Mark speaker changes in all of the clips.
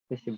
Speaker 1: Спасибо.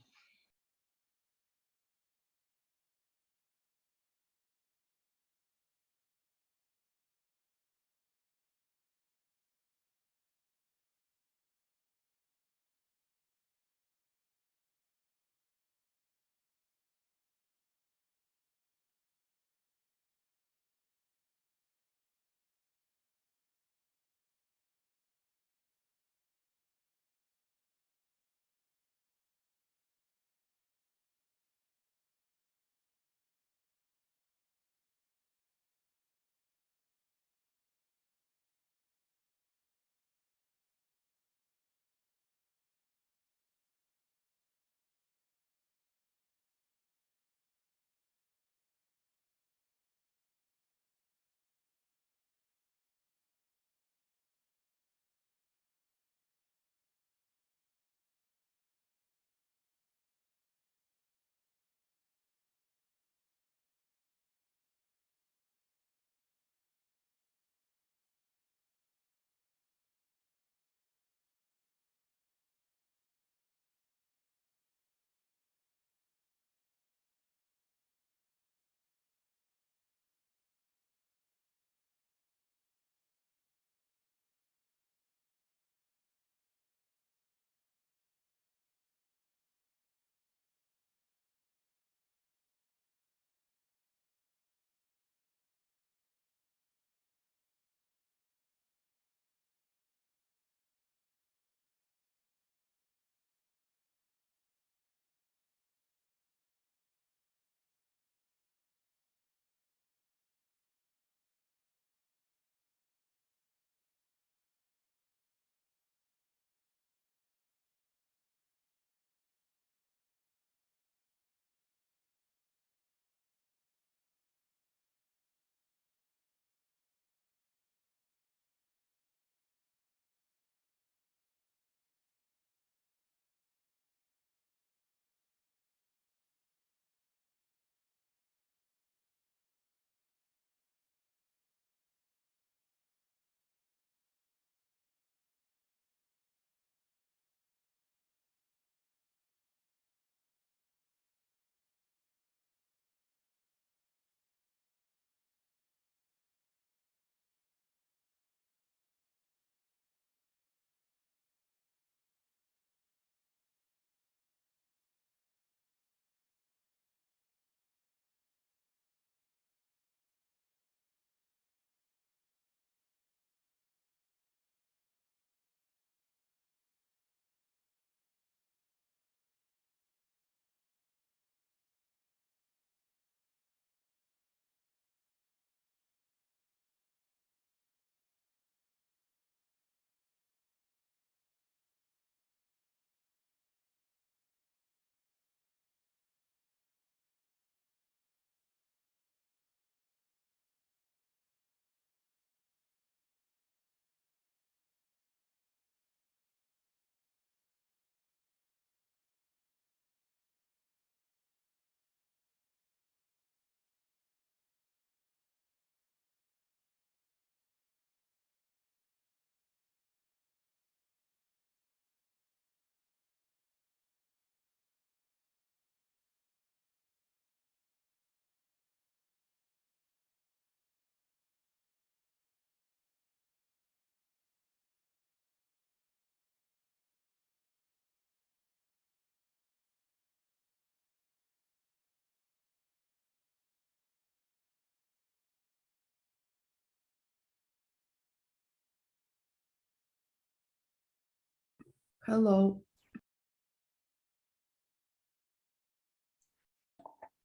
Speaker 2: Hello.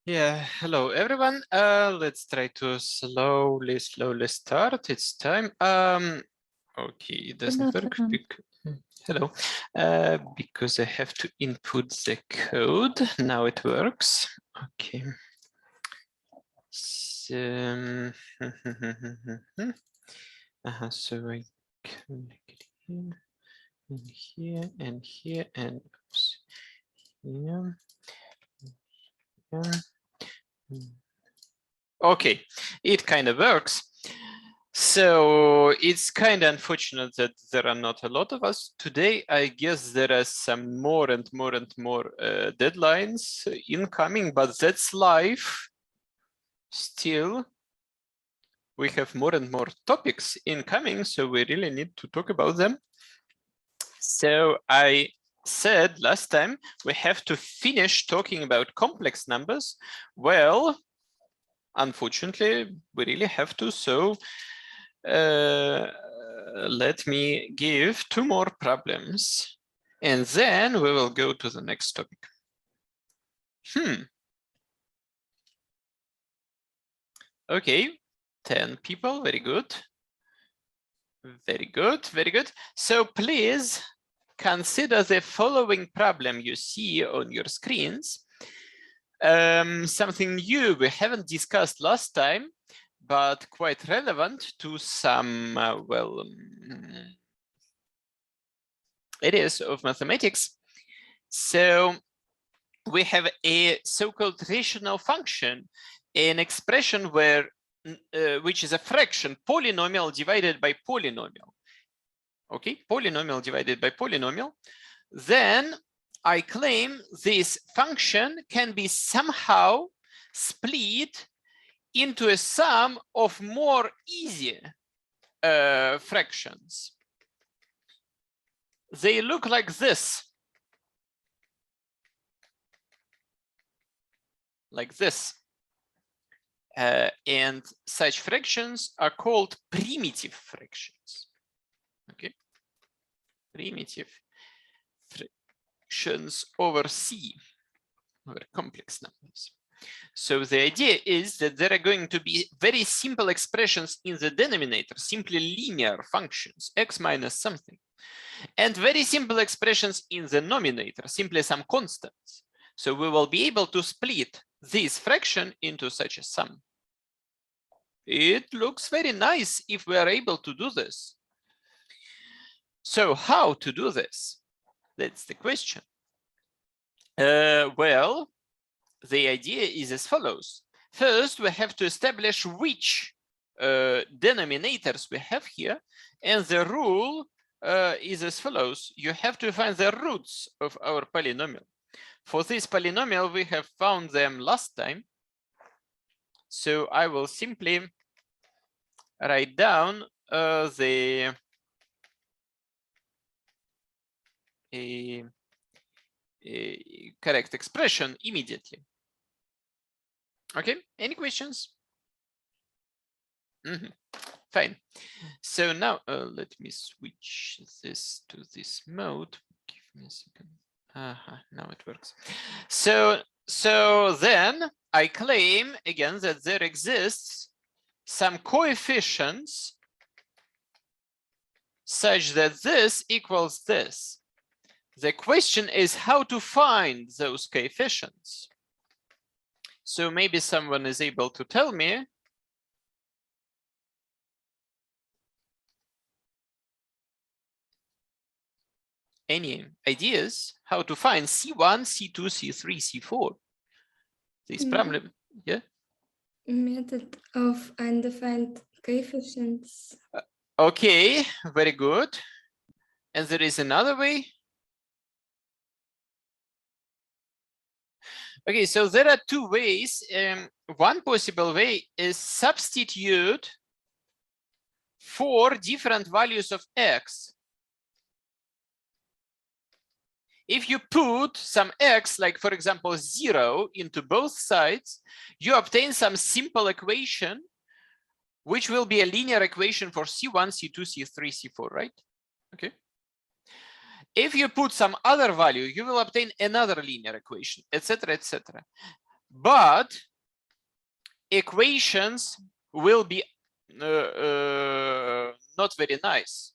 Speaker 3: Yeah, hello everyone. Let's try to slowly start. It's time. Okay, it doesn't work. Hello. Because I have to input the code. Now it works. Okay. So, so I connect here and here and oops, here. Yeah. Okay, it kind of works. So it's kind of unfortunate that there are not a lot of us today. I guess there are some more and more deadlines incoming, but that's life. Still, we have more and more topics incoming, so we really need to talk about them. So I said last time we have to finish talking about complex numbers. Well, unfortunately, we really have to. So let me give 2 more problems, and then we will go to the next topic. Okay, 10 people, very good. Very good, very good. So please consider the following problem you see on your screens. Something new we haven't discussed last time, but quite relevant to some, areas of mathematics. So we have a so-called rational function, an expression where which is a fraction, polynomial divided by polynomial. Okay, polynomial divided by polynomial. Then I claim this function can be somehow split into a sum of more easy fractions. They look like this. Like this. And such fractions are called primitive fractions. Okay, primitive fractions over C, over complex numbers. So the idea is that there are going to be very simple expressions in the denominator, simply linear functions, x minus something, and very simple expressions in the numerator, simply some constants. So we will be able to split this fraction into such a sum. It looks very nice if we are able to do this. So how to do this? That's the question. Well, the idea is as follows. First, we have to establish which denominators we have here. And the rule is as follows. You have to find the roots of our polynomial. For this polynomial, we have found them last time. So I will simply write down the correct expression immediately. Okay, any questions? Fine. So now let me switch this to this mode. Give me a second. Now it works. So then I claim again that there exists some coefficients such that this equals this. The question is how to find those coefficients. So maybe someone is able to tell me. Any ideas how to find C1, C2, C3, C4? This problem, yeah?
Speaker 2: Method of undefined coefficients.
Speaker 3: Okay, very good. And there is another way. Okay, so there are 2 ways. One possible way is substitute for different values of x. If you put some x, like for example 0, into both sides, you obtain some simple equation, which will be a linear equation for C1, C2, C3, C4, right? Okay. If you put some other value, you will obtain another linear equation, etc., etc. But equations will be not very nice.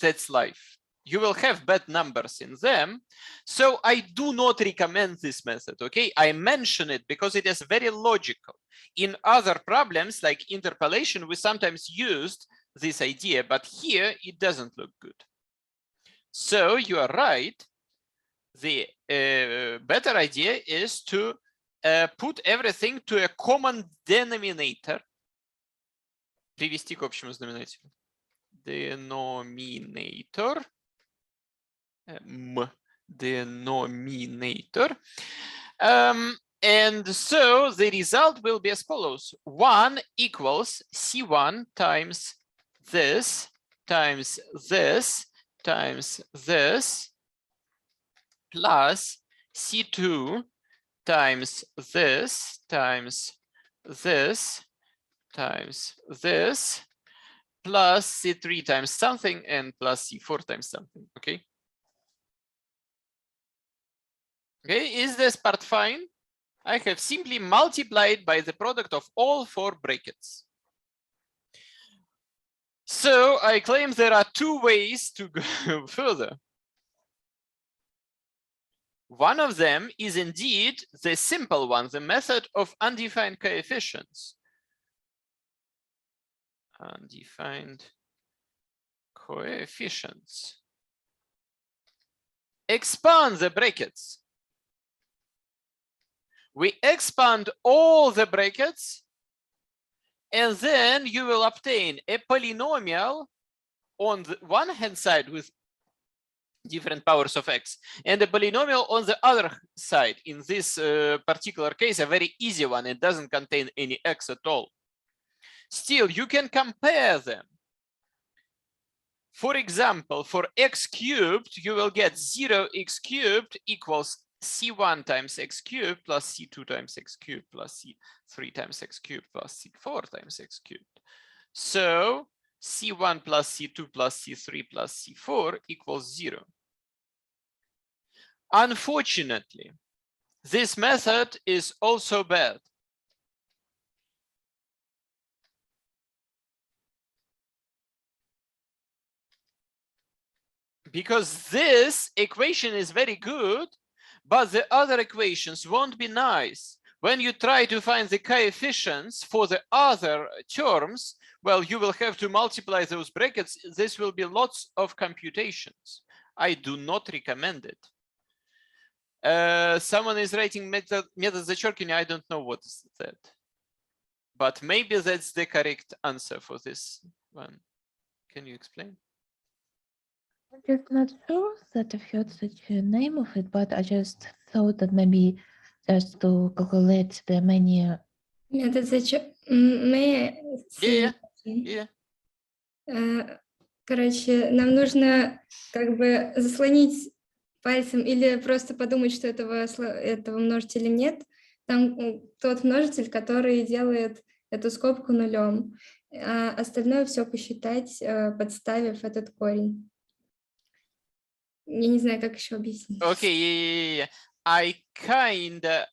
Speaker 3: That's life. You will have bad numbers in them. So I do not recommend this method, okay? I mention it because it is very logical. In other problems like interpolation, we sometimes used this idea, but here it doesn't look good. So you are right. The better idea is to put everything to a common denominator. Привести к общему знаменателю. Denominator. Denominator. And so the result will be as follows. 1 equals C1 times this times this times this plus C2 times this times this times this plus C3 times something and plus C4 times something. Okay. Okay, is this part fine? I have simply multiplied by the product of all 4 brackets. So I claim there are 2 ways to go further. One of them is indeed the simple one, the method of undefined coefficients. Undefined coefficients. Expand the brackets. We expand all the brackets, and then you will obtain a polynomial on the one hand side with different powers of x, and a polynomial on the other side. In this particular case, a very easy one. It doesn't contain any x at all. Still, you can compare them. For example, for x cubed, you will get 0x cubed equals C1 times x cubed plus C2 times x cubed plus C3 times x cubed plus C4 times x cubed. So C1 plus C2 plus C3 plus C4 equals 0. Unfortunately, this method is also bad. Because this equation is very good, but the other equations won't be nice. When you try to find the coefficients for the other terms, well, you will have to multiply those brackets. This will be lots of computations. I do not recommend it. Someone is writing method зачеркивания. I don't know what is that. But maybe that's the correct answer for this one. Can you explain?
Speaker 4: I'm just not sure that I've heard such a name of it, but I just thought that maybe just to calculate the many.
Speaker 2: Метод зачеркивания.
Speaker 3: Yeah.
Speaker 2: Короче, нам нужно как бы заслонить пальцем или просто подумать, что этого множителя нет. Там тот множитель, который делает эту скобку нулем. А остальное все посчитать, подставив этот корень. Я не знаю, как еще объяснить.
Speaker 3: Okay, yeah. I kind of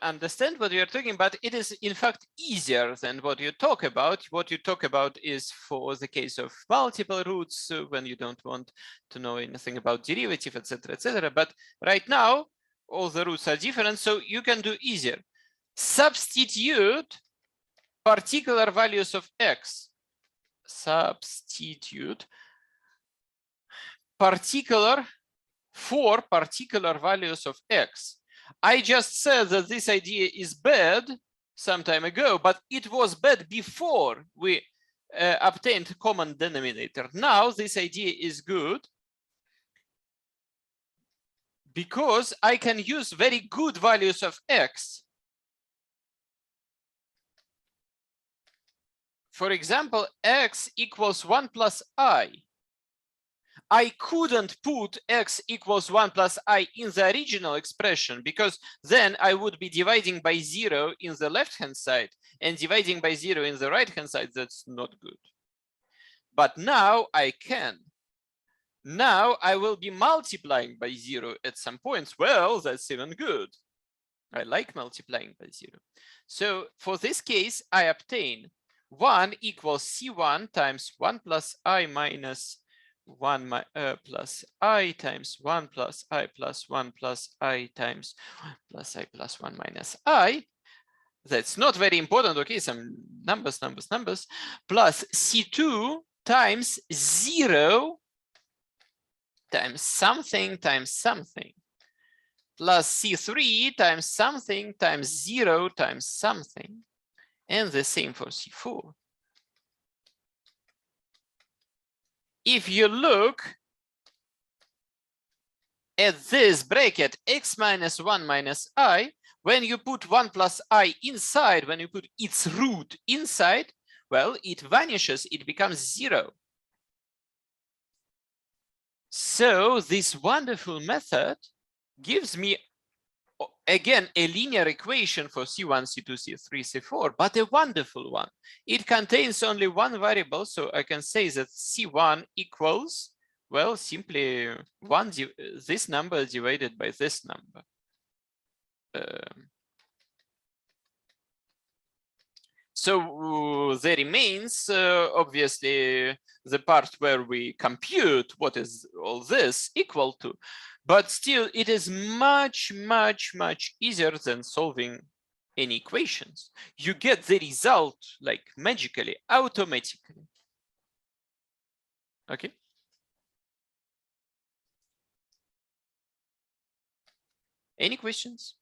Speaker 3: understand what you're talking about. It is in fact easier than what you talk about. What you talk about is for the case of multiple roots, when you don't want to know anything about derivative, etc., etc. But right now, all the roots are different, so you can do easier. Substitute particular values of x. Substitute for particular values of x. I just said that this idea is bad some time ago, but it was bad before we obtained common denominator. Now this idea is good because I can use very good values of x. For example, x equals 1 plus I. I couldn't put x equals 1 plus I in the original expression because then I would be dividing by 0 in the left-hand side and dividing by 0 in the right-hand side. That's not good. But now I can. Now I will be multiplying by 0 at some points. Well, that's even good. I like multiplying by 0. So for this case, I obtain 1 equals C1 times 1 plus I minus 1 plus I times 1 plus I plus 1 plus I times 1 plus I plus 1 minus I. That's not very important. Okay, some numbers, plus C2 times 0 times something times something. plus C3 times something times 0 times something, and the same for C4. If you look at this bracket x minus 1 minus I, when you put 1 plus I inside, when you put its root inside, well, it vanishes, it becomes 0. So this wonderful method gives me, again, a linear equation for C1, C2, C3, C4, but a wonderful one. It contains only one variable, so I can say that C1 equals, well, simply this number divided by this number. So there remains, obviously, the part where we compute what is all this equal to, but still it is much, much, much easier than solving any equations. You get the result like magically, automatically. Okay. Any questions?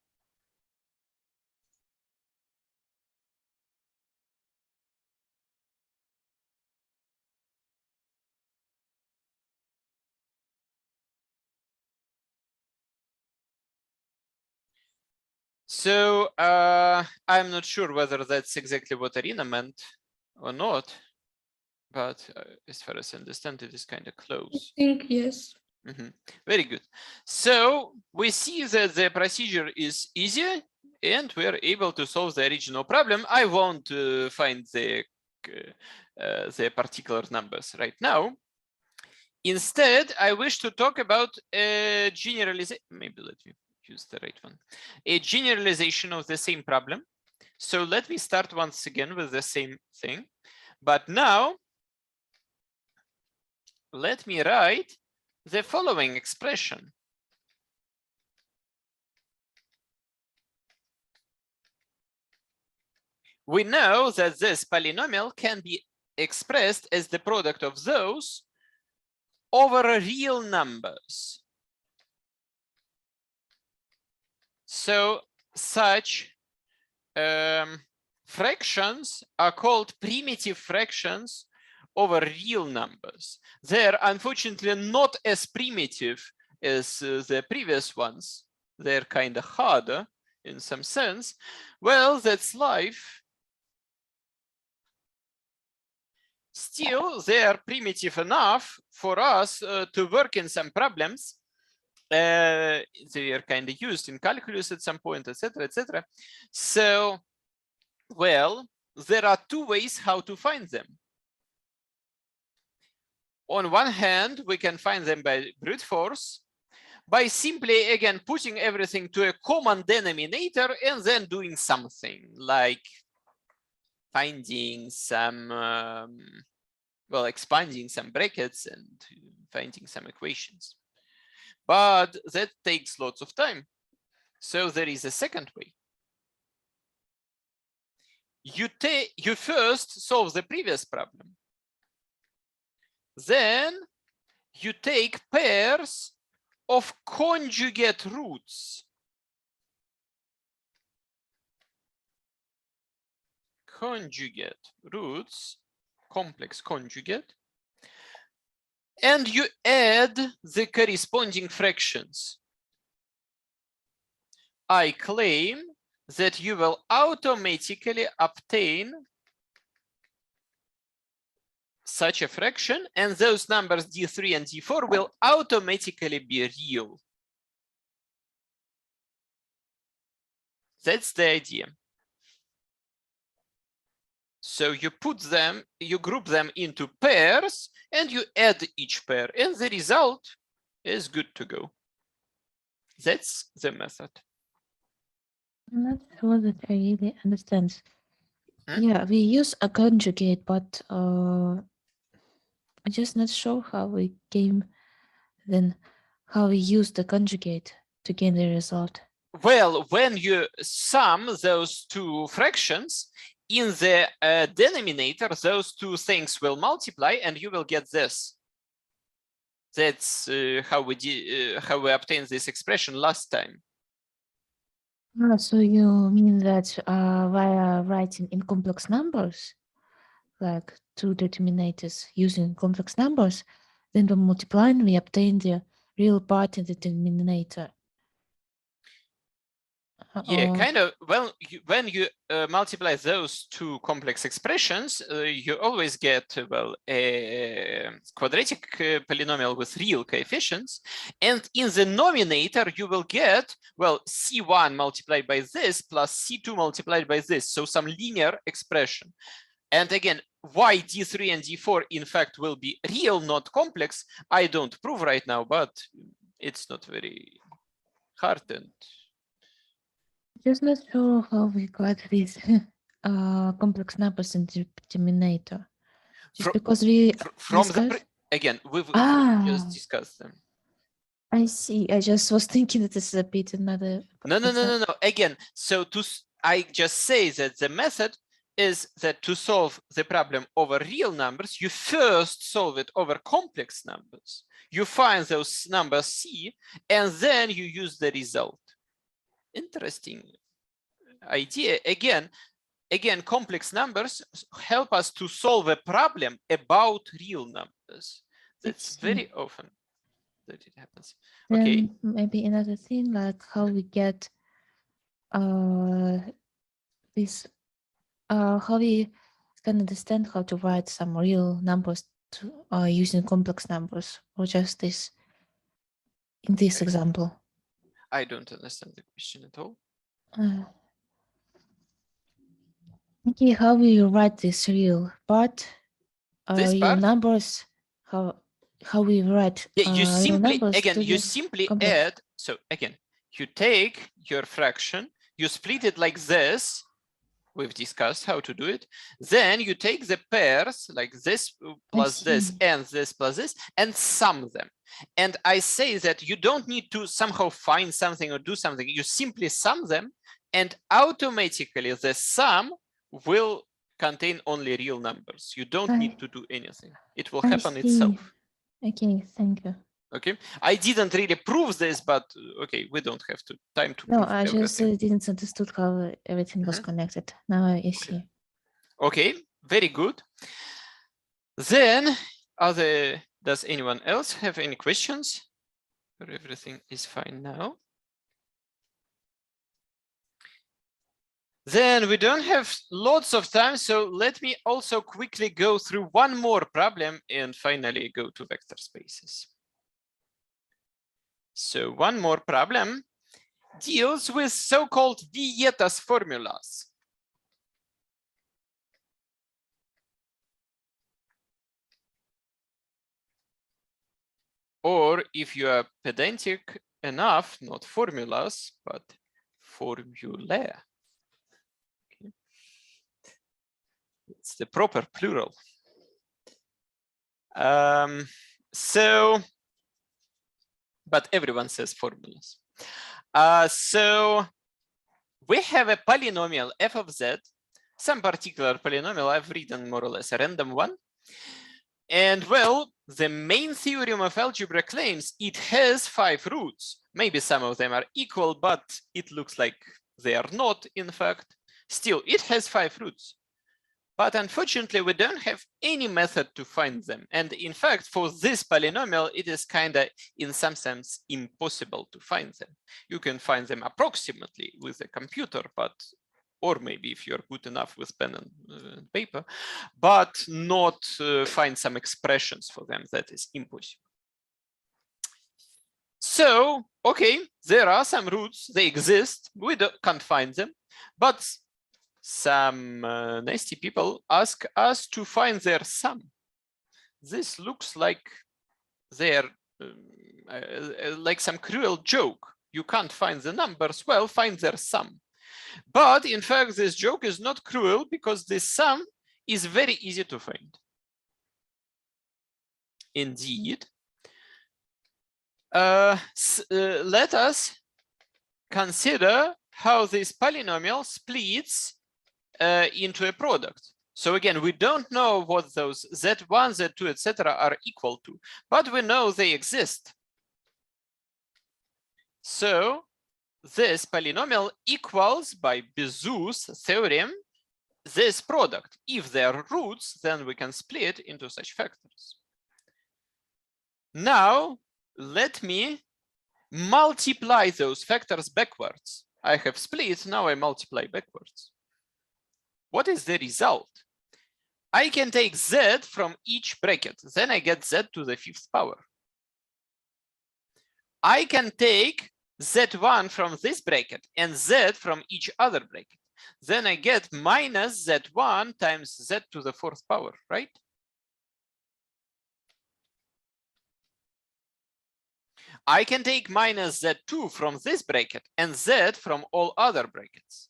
Speaker 3: So I'm not sure whether that's exactly what Arina meant or not, but as far as I understand, it is kind of close.
Speaker 2: I think yes.
Speaker 3: Very good. So we see that the procedure is easier and we are able to solve the original problem. I won't find the particular numbers right now. Instead, I wish to talk about a generalization. Maybe let me use the right one. A generalization of the same problem. So let me start once again with the same thing. But now, let me write the following expression. We know that this polynomial can be expressed as the product of those over real numbers. So such fractions are called primitive fractions over real numbers. They're unfortunately not as primitive as the previous ones. They're kind of harder in some sense. Well, that's life. Still, they are primitive enough for us to work in some problems. They are kind of used in calculus at some point, etc., etc. So, well, there are two ways how to find them. On one hand, we can find them by brute force, by simply, again, putting everything to a common denominator and then doing something like finding some, well, expanding some brackets and finding some equations. But that takes lots of time. So there is a second way. You first solve the previous problem. Then you take pairs of conjugate roots. Conjugate roots, complex conjugate. And you add the corresponding fractions. I claim that you will automatically obtain such a fraction, and those numbers D3 and D4 will automatically be real. That's the idea. So you put them, you group them into pairs, and you add each pair, and the result is good to go. That's the method.
Speaker 4: I'm not sure that I really understand. Yeah, we use a conjugate, but I'm just not sure how we came, then how we use the conjugate to gain the result.
Speaker 3: Well, when you sum those two fractions, in the denominator, those two things will multiply and you will get this. That's how we obtained this expression last time.
Speaker 4: So you mean that via writing in complex numbers, like two determinators using complex numbers, then by multiplying we obtain the real part in the denominator.
Speaker 3: Yeah, kind of. Well, when you multiply those two complex expressions, you always get, well, a quadratic polynomial with real coefficients. And in the denominator, you will get, well, C1 multiplied by this plus C2 multiplied by this. So some linear expression. And again, why D3 and D4, in fact, will be real, not complex, I don't prove right now, but it's not very hard. And
Speaker 4: just not sure how we got these complex numbers in the denominator. Just because we
Speaker 3: from the again, we've just discussed them.
Speaker 4: I see. I just was thinking that this is a bit another.
Speaker 3: No. Again, so I just say that the method is that to solve the problem over real numbers, you first solve it over complex numbers. You find those numbers C, and then you use the result. Interesting idea. Again, complex numbers help us to solve a problem about real numbers. That's very often that it happens.
Speaker 4: Then
Speaker 3: okay.
Speaker 4: Maybe another thing, like how we get this, how we can understand how to write some real numbers to, using complex numbers, or just this in this example.
Speaker 3: I don't understand the question at all.
Speaker 4: Okay, how will you write this real part?
Speaker 3: This
Speaker 4: real
Speaker 3: part?
Speaker 4: numbers. How we write?
Speaker 3: Yeah, you simply again you
Speaker 4: this
Speaker 3: simply
Speaker 4: complex.
Speaker 3: add. So again, you take your fraction, you split it like this. We've discussed how to do it. Then you take the pairs like this plus this and this plus this and sum them. And I say that you don't need to somehow find something or do something. You simply sum them, and automatically the sum will contain only real numbers. You don't need to do anything. It will happen itself.
Speaker 4: Okay, thank you.
Speaker 3: Okay, I didn't really prove this, but okay, we don't have time to
Speaker 4: no,
Speaker 3: prove
Speaker 4: I just
Speaker 3: everything.
Speaker 4: didn't understood how everything was connected. Now I see.
Speaker 3: Okay, very good. Then, does anyone else have any questions? Or everything is fine now? Then we don't have lots of time, so let me also quickly go through one more problem and finally go to vector spaces. So one more problem deals with so-called Vieta's formulas. Or if you are pedantic enough, not formulas, but formulae. Okay. It's the proper plural. But everyone says formulas. So we have a polynomial f of z, some particular polynomial. I've written more or less a random one. And well, the main theorem of algebra claims it has 5 roots. Maybe some of them are equal, but it looks like they are not, in fact. Still, it has 5 roots. But unfortunately, we don't have any method to find them. And in fact, for this polynomial, it is kind of, in some sense, impossible to find them. You can find them approximately with a computer, or maybe if you're good enough with pen and paper, but not find some expressions for them. That is impossible. So, okay, there are some roots, they exist, we can't find them, but some nasty people ask us to find their sum. This looks like they're like some cruel joke. You can't find the numbers, well, find their sum. But in fact, this joke is not cruel because this sum is very easy to find. Indeed. Let us consider how this polynomial splits into a product. So again, we don't know what those z1, z2, etc. are equal to, but we know they exist. So this polynomial equals, by Bezout's theorem, this product. If they are roots, then we can split into such factors. Now, let me multiply those factors backwards. I have split, now I multiply backwards. What is the result? I can take z from each bracket, then I get z to the 5th power. I can take z1 from this bracket and z from each other bracket. Then I get minus z1 times z to the 4th power, right? I can take minus z2 from this bracket and z from all other brackets.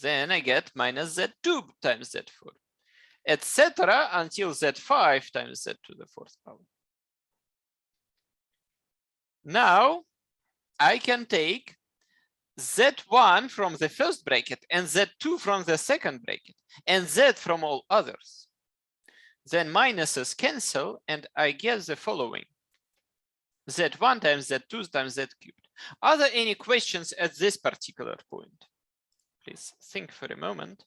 Speaker 3: Then I get minus z2 times z4, etc. until z5 times z to the 4th power. Now I can take z1 from the first bracket and z2 from the second bracket and z from all others. Then minuses cancel and I get the following: z1 times z2 times z cubed. Are there any questions at this particular point? Please think for a moment.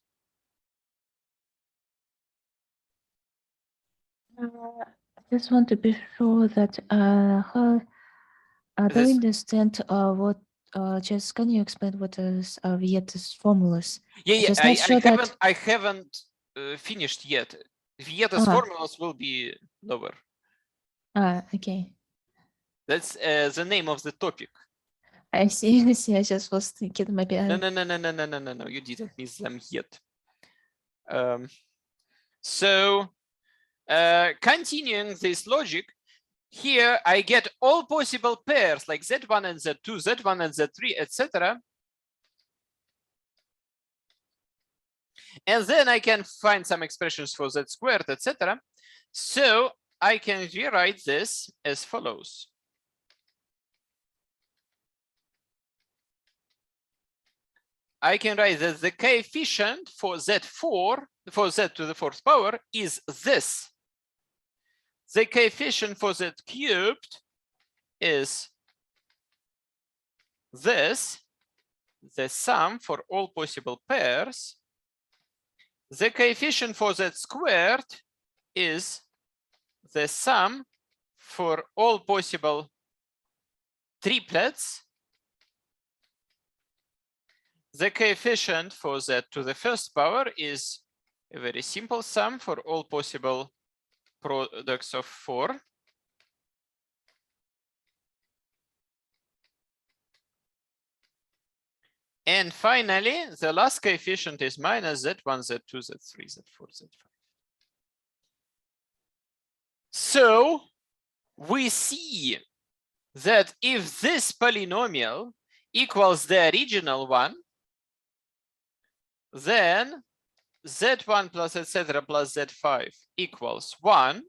Speaker 4: I just want to be sure that how do
Speaker 3: This-
Speaker 4: we understand what just can you explain what is Vieta's formulas?
Speaker 3: Yeah,
Speaker 4: Just not sure that
Speaker 3: I haven't finished yet. Vieta's formulas will be lower.
Speaker 4: Okay.
Speaker 3: That's the name of the topic.
Speaker 4: I see. I see. I just was thinking maybe
Speaker 3: No, you didn't miss them yet. So continuing this logic, here I get all possible pairs like z1 and z2, z1 and z3, etc. And then I can find some expressions for z squared, etc. So I can rewrite this as follows. I can write that the coefficient for z4, for z to the 4th power, is this. The coefficient for z cubed is this, the sum for all possible pairs. The coefficient for z squared is the sum for all possible triplets. The coefficient for z to the 1st power is a very simple sum for all possible products of 4. And finally, the last coefficient is minus z1, z2, z3, z4, z5. So we see that if this polynomial equals the original one, then z1 plus etc. plus z5 equals 1,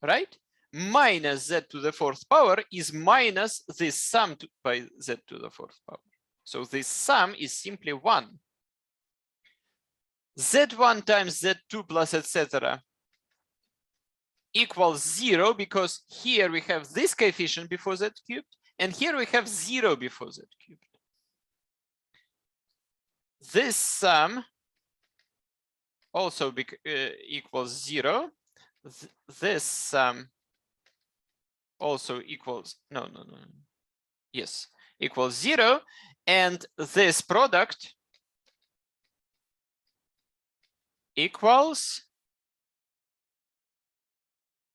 Speaker 3: right? Minus z to the 4th power is minus this sum by z to the 4th power. So this sum is simply 1. z1 times z2 plus etc. equals 0 because here we have this coefficient before z cubed and here we have 0 before z cubed. This sum also equals 0. This sum also equals, yes, equals 0. And this product equals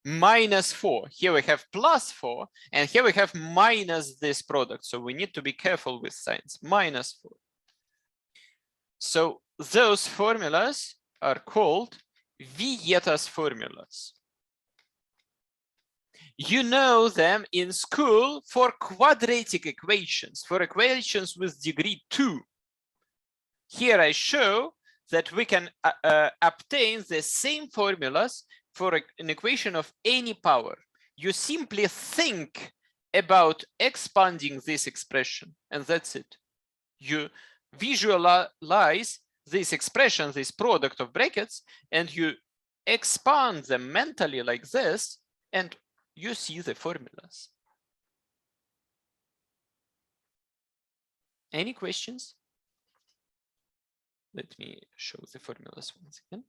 Speaker 3: minus 4. Here we have plus 4, and here we have minus this product. So we need to be careful with signs. Minus 4. So those formulas are called Vieta's formulas. You know them in school for quadratic equations, for equations with degree 2. Here I show that we can obtain the same formulas for an equation of any power. You simply think about expanding this expression, and that's it. You visualize this expression, this product of brackets, and you expand them mentally like this, and you see the formulas. Any questions? Let me show the formulas once again.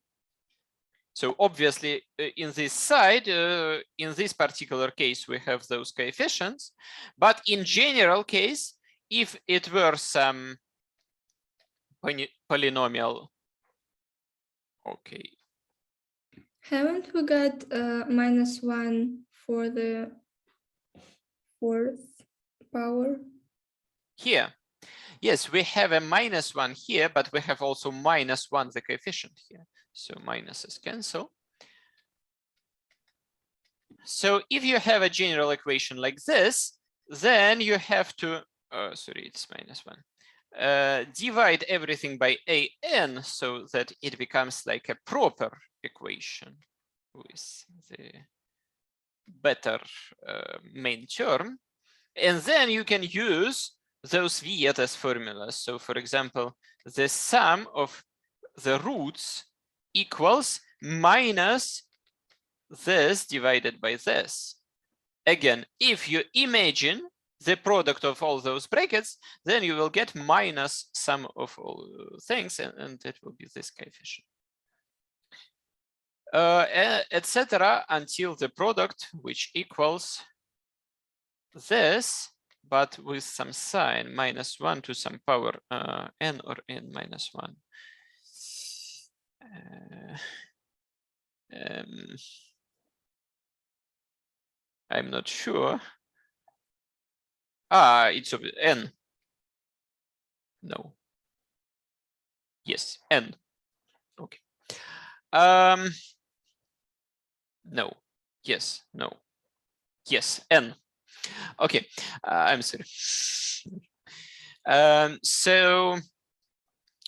Speaker 3: So obviously, in this side, in this particular case, we have those coefficients. But in general case, if it were some polynomial, okay.
Speaker 2: Haven't we got -1 for the 4th power?
Speaker 3: Here, yes, we have a -1 here, but we have also -1 the coefficient here. So minuses cancel. So if you have a general equation like this, then you have to, sorry, it's -1. Divide everything by an so that it becomes like a proper equation with the better main term. And then you can use those Vieta's formulas. So for example, the sum of the roots equals minus this divided by this. Again, if you imagine the product of all those brackets, then you will get minus sum of all things, and it will be this coefficient. Etc. until the product, which equals this, but with some sign -1 to some power n or n minus 1. I'm not sure. It's n. No. Yes, n. Okay. No. Yes. No. Yes, n. Okay. I'm sorry. So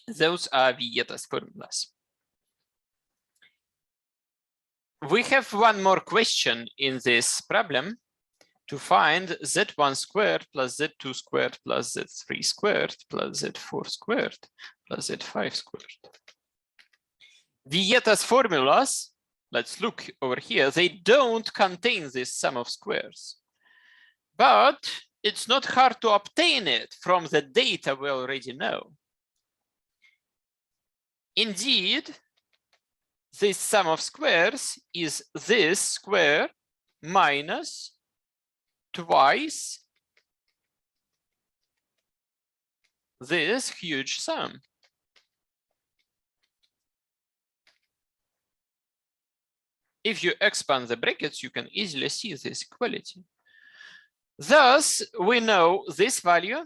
Speaker 3: those are Vieta's formulas. We have one more question in this problem to find z1 squared plus z2 squared plus z3 squared plus z4 squared plus z5 squared. Vieta's formulas, let's look over here, they don't contain this sum of squares. But it's not hard to obtain it from the data we already know. Indeed, this sum of squares is this square minus twice this huge sum. If you expand the brackets, you can easily see this equality. Thus, we know this value,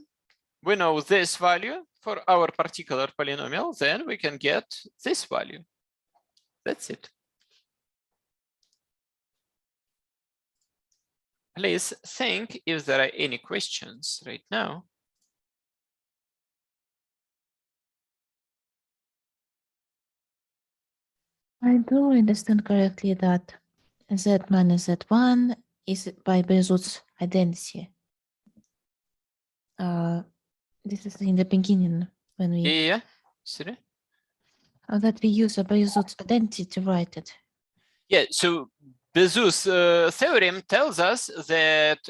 Speaker 3: we know this value for our particular polynomial, then we can get this value. That's it. Please think if there are any questions right now.
Speaker 4: I do understand correctly that z minus z1 is by Bezout's identity. This is in the beginning when we
Speaker 3: Yeah, sorry.
Speaker 4: That we use a Bezout's identity to write it.
Speaker 3: Yeah, so Bezout's theorem tells us that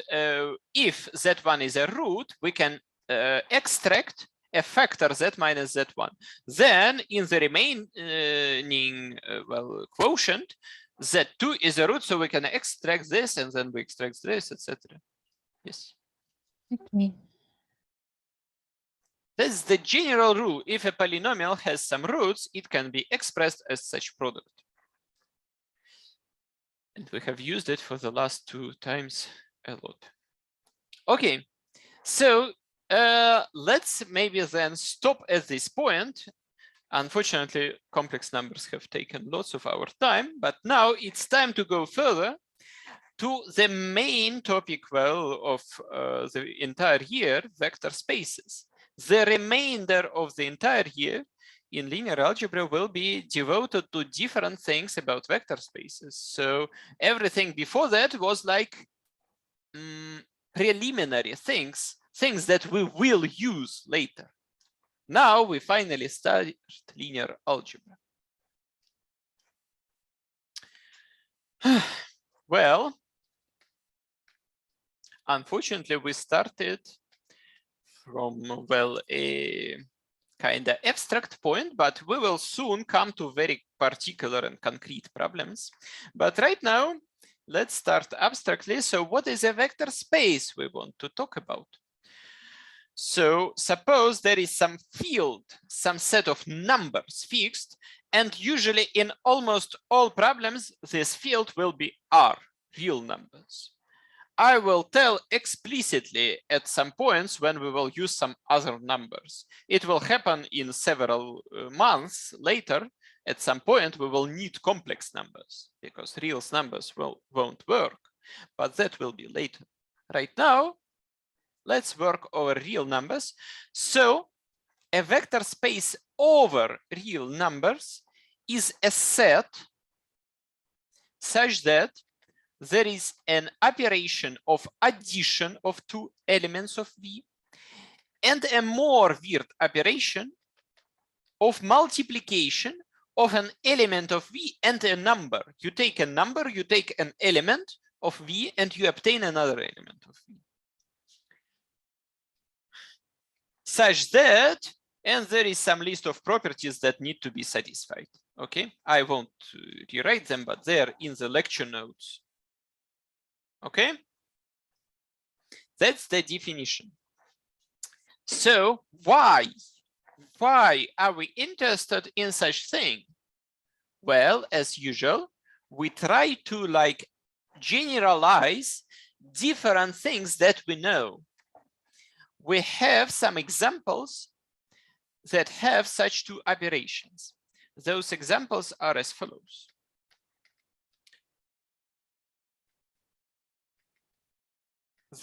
Speaker 3: if z1 is a root, we can extract a factor z minus z1. Then in the remaining quotient, z2 is a root, so we can extract this, and then we extract this, etc. Yes.
Speaker 4: Okay.
Speaker 3: That's the general rule. If a polynomial has some roots, it can be expressed as such product. And we have used it for the last 2 times a lot. Okay, so let's maybe then stop at this point. Unfortunately, complex numbers have taken lots of our time, but now it's time to go further to the main topic, of the entire year, vector spaces. The remainder of the entire year in linear algebra will be devoted to different things about vector spaces. So everything before that was like preliminary things that we will use later. Now we finally start linear algebra. Well, unfortunately, we started from, well, a kind of abstract point, but we will soon come to very particular and concrete problems. But right now, let's start abstractly. So what is a vector space we want to talk about? So suppose there is some field, some set of numbers fixed, and usually in almost all problems, this field will be R, real numbers. I will tell explicitly at some points when we will use some other numbers. It will happen in several months later. At some point, we will need complex numbers because real numbers won't work, but that will be later. Right now, let's work over real numbers. So a vector space over real numbers is a set such that there is an operation of addition of two elements of V and a more weird operation of multiplication of an element of V and a number. You take a number, you take an element of V, and you obtain another element of V. Such that, and there is some list of properties that need to be satisfied. Okay, I won't rewrite them, but they're in the lecture notes. Okay, that's the definition. So why are we interested in such thing? Well, as usual, we try to like generalize different things that we know. We have some examples that have such two operations. Those examples are as follows.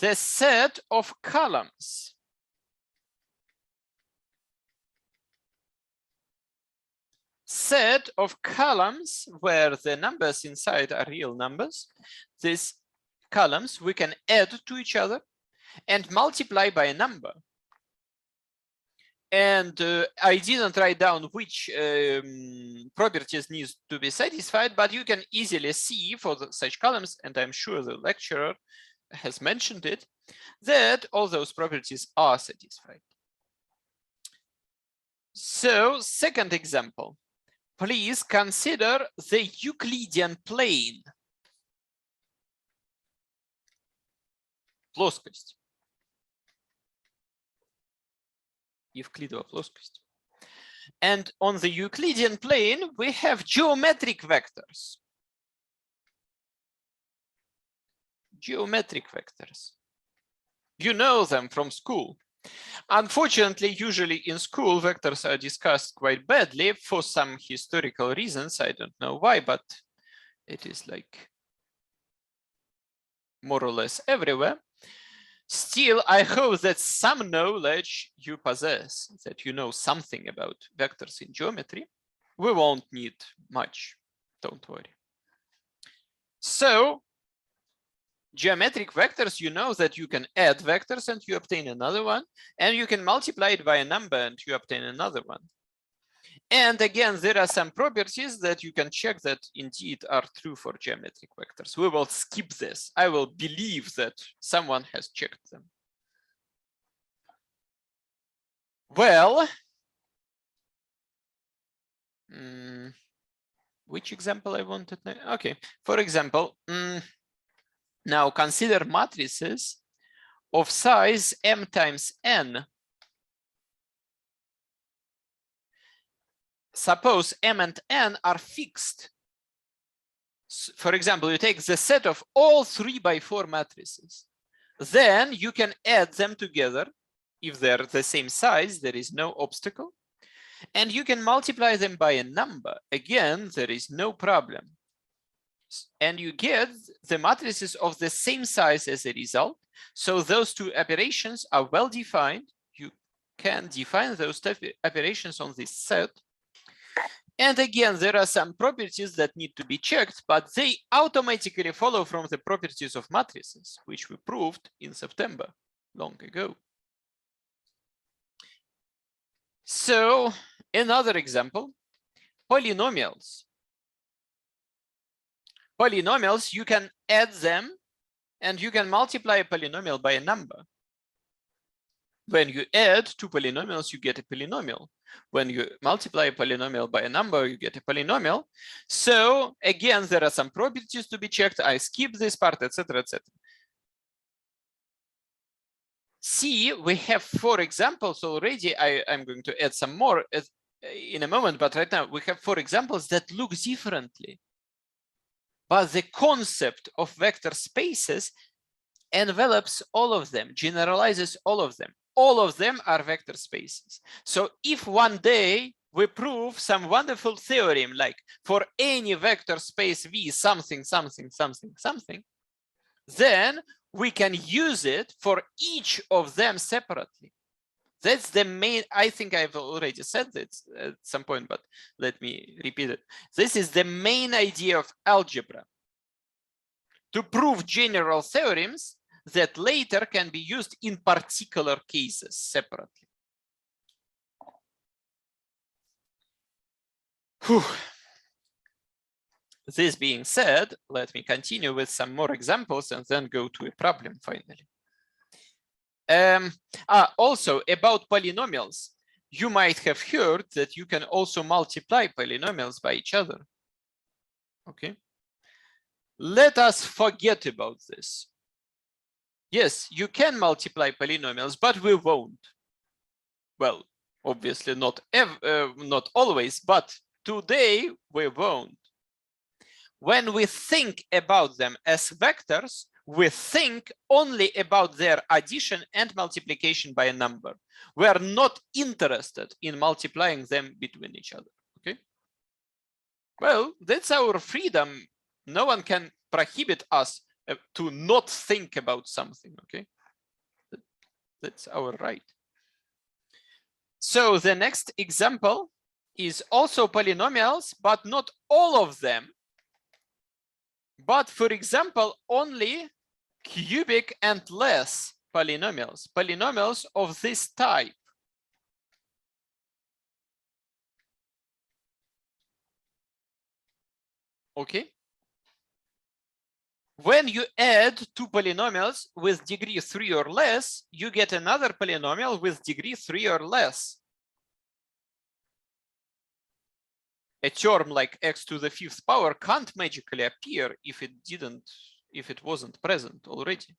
Speaker 3: The set of columns where the numbers inside are real numbers. These columns we can add to each other and multiply by a number. And I didn't write down which properties need to be satisfied, but you can easily see for such columns, and I'm sure the lecturer has mentioned it, that all those properties are satisfied. So, second example, please consider the Euclidean plane. Плоскость. Евклидова плоскость. And on the Euclidean plane, we have geometric vectors. Geometric vectors. You know them from school. Unfortunately, usually in school, vectors are discussed quite badly for some historical reasons. I don't know why, but it is like more or less everywhere. Still, I hope that some knowledge you possess, that you know something about vectors in geometry. We won't need much, don't worry. So, geometric vectors, you know that you can add vectors and you obtain another one, and you can multiply it by a number and you obtain another one. And again, there are some properties that you can check that indeed are true for geometric vectors. We will skip this. I will believe that someone has checked them. Well, which example I wanted? Okay, for example, now consider matrices of size m times n. Suppose m and n are fixed. For example, you take the set of all 3x4 matrices. Then you can add them together. If they're the same size, there is no obstacle. And you can multiply them by a number. Again, there is no problem. And you get the matrices of the same size as a result. So those two operations are well defined. You can define those operations on this set. And again, there are some properties that need to be checked, but they automatically follow from the properties of matrices, which we proved in September, long ago. So another example, polynomials. Polynomials, you can add them and you can multiply a polynomial by a number. When you add two polynomials, you get a polynomial. When you multiply a polynomial by a number, you get a polynomial. So again, there are some properties to be checked. I skip this part, etc., etc. See, we have 4 examples already. I'm going to add some more in a moment, but right now we have 4 examples that look differently. But the concept of vector spaces envelops all of them, generalizes all of them. All of them are vector spaces. So if one day we prove some wonderful theorem, like for any vector space V something, something, something, something, then we can use it for each of them separately. That's the main, I think I've already said this at some point, but let me repeat it. This is the main idea of algebra. To prove general theorems that later can be used in particular cases separately. Whew. This being said, let me continue with some more examples and then go to a problem finally. Also about polynomials, you might have heard that you can also multiply polynomials by each other. Okay. Let us forget about this. Yes, you can multiply polynomials, but we won't. Well, obviously not always, but today we won't. When we think about them as vectors, we think only about their addition and multiplication by a number. We are not interested in multiplying them between each other. Okay. Well, that's our freedom. No one can prohibit us to not think about something. Okay. That's our right. So the next example is also polynomials, but not all of them. But for example, only cubic and less polynomials, polynomials of this type. Okay. When you add two polynomials with degree 3 or less, you get another polynomial with degree 3 or less. A term like x to the 5th power can't magically appear if it wasn't present already.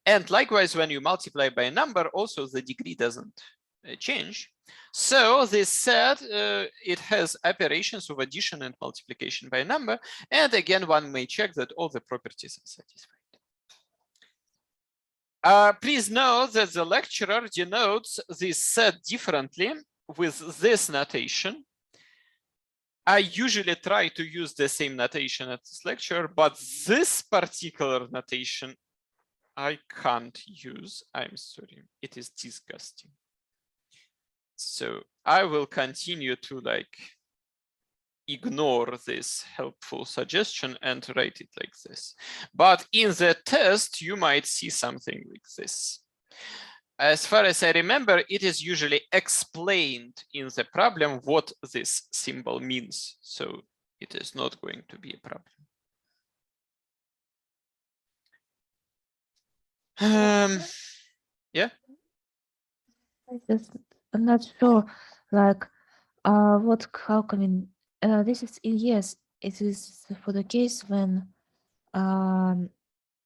Speaker 3: And likewise, when you multiply by a number, also the degree doesn't change. So this said, it has operations of addition and multiplication by a number. And again, one may check that all the properties are satisfied. Please note that the lecturer denotes this set differently with this notation. I usually try to use the same notation at this lecture, but this particular notation I can't use. I'm sorry, it is disgusting. So I will continue to ignore this helpful suggestion and write it like this. But in the test, you might see something like this. As far as I remember, it is usually explained in the problem what this symbol means. So it is not going to be a problem. Yeah.
Speaker 4: I'm not sure, how come this is, yes, it is for the case when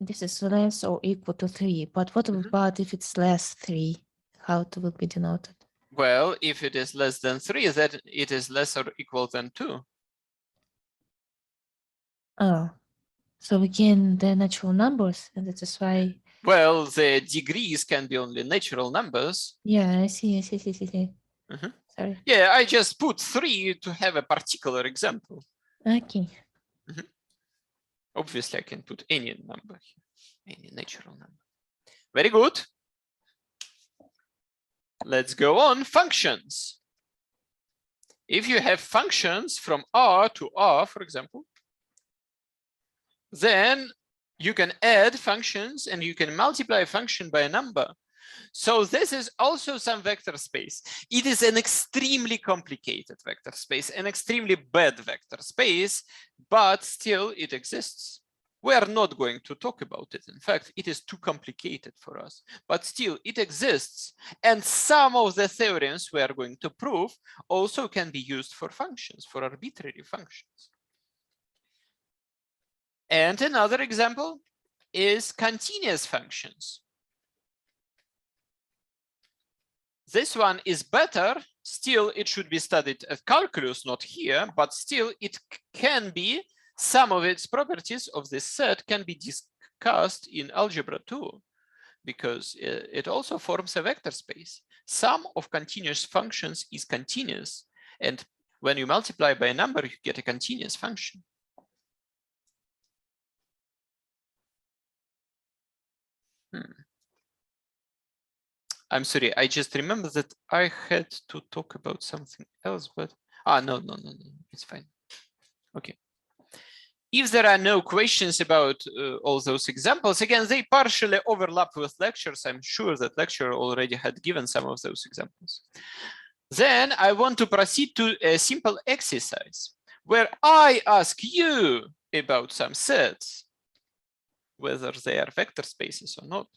Speaker 4: this is less or equal to 3, but what about if it's less 3? How it will be denoted?
Speaker 3: Well, if it is less than 3, then it is less or equal than 2.
Speaker 4: Oh, so again, they're natural numbers, and that is why.
Speaker 3: Well, the degrees can be only natural numbers.
Speaker 4: Yeah, I see. Sorry.
Speaker 3: Yeah, I just put 3 to have a particular example.
Speaker 4: Okay.
Speaker 3: Obviously, I can put any number here, any natural number. Very good. Let's go on. Functions. If you have functions from R to R, for example, then you can add functions and you can multiply a function by a number. So this is also some vector space. It is an extremely complicated vector space, an extremely bad vector space, but still it exists. We are not going to talk about it. In fact, it is too complicated for us, but still it exists. And some of the theorems we are going to prove also can be used for functions, for arbitrary functions. And another example is continuous functions. This one is better. Still, it should be studied at calculus, not here, but still it can be, some of its properties of this set can be discussed in algebra too, because it also forms a vector space. Sum of continuous functions is continuous, and when you multiply by a number, you get a continuous function. I'm sorry, I just remember that I had to talk about something else, but no, it's fine. Okay. If there are no questions about all those examples, again, they partially overlap with lectures. I'm sure that lecturer already had given some of those examples. Then I want to proceed to a simple exercise where I ask you about some sets, whether they are vector spaces or not.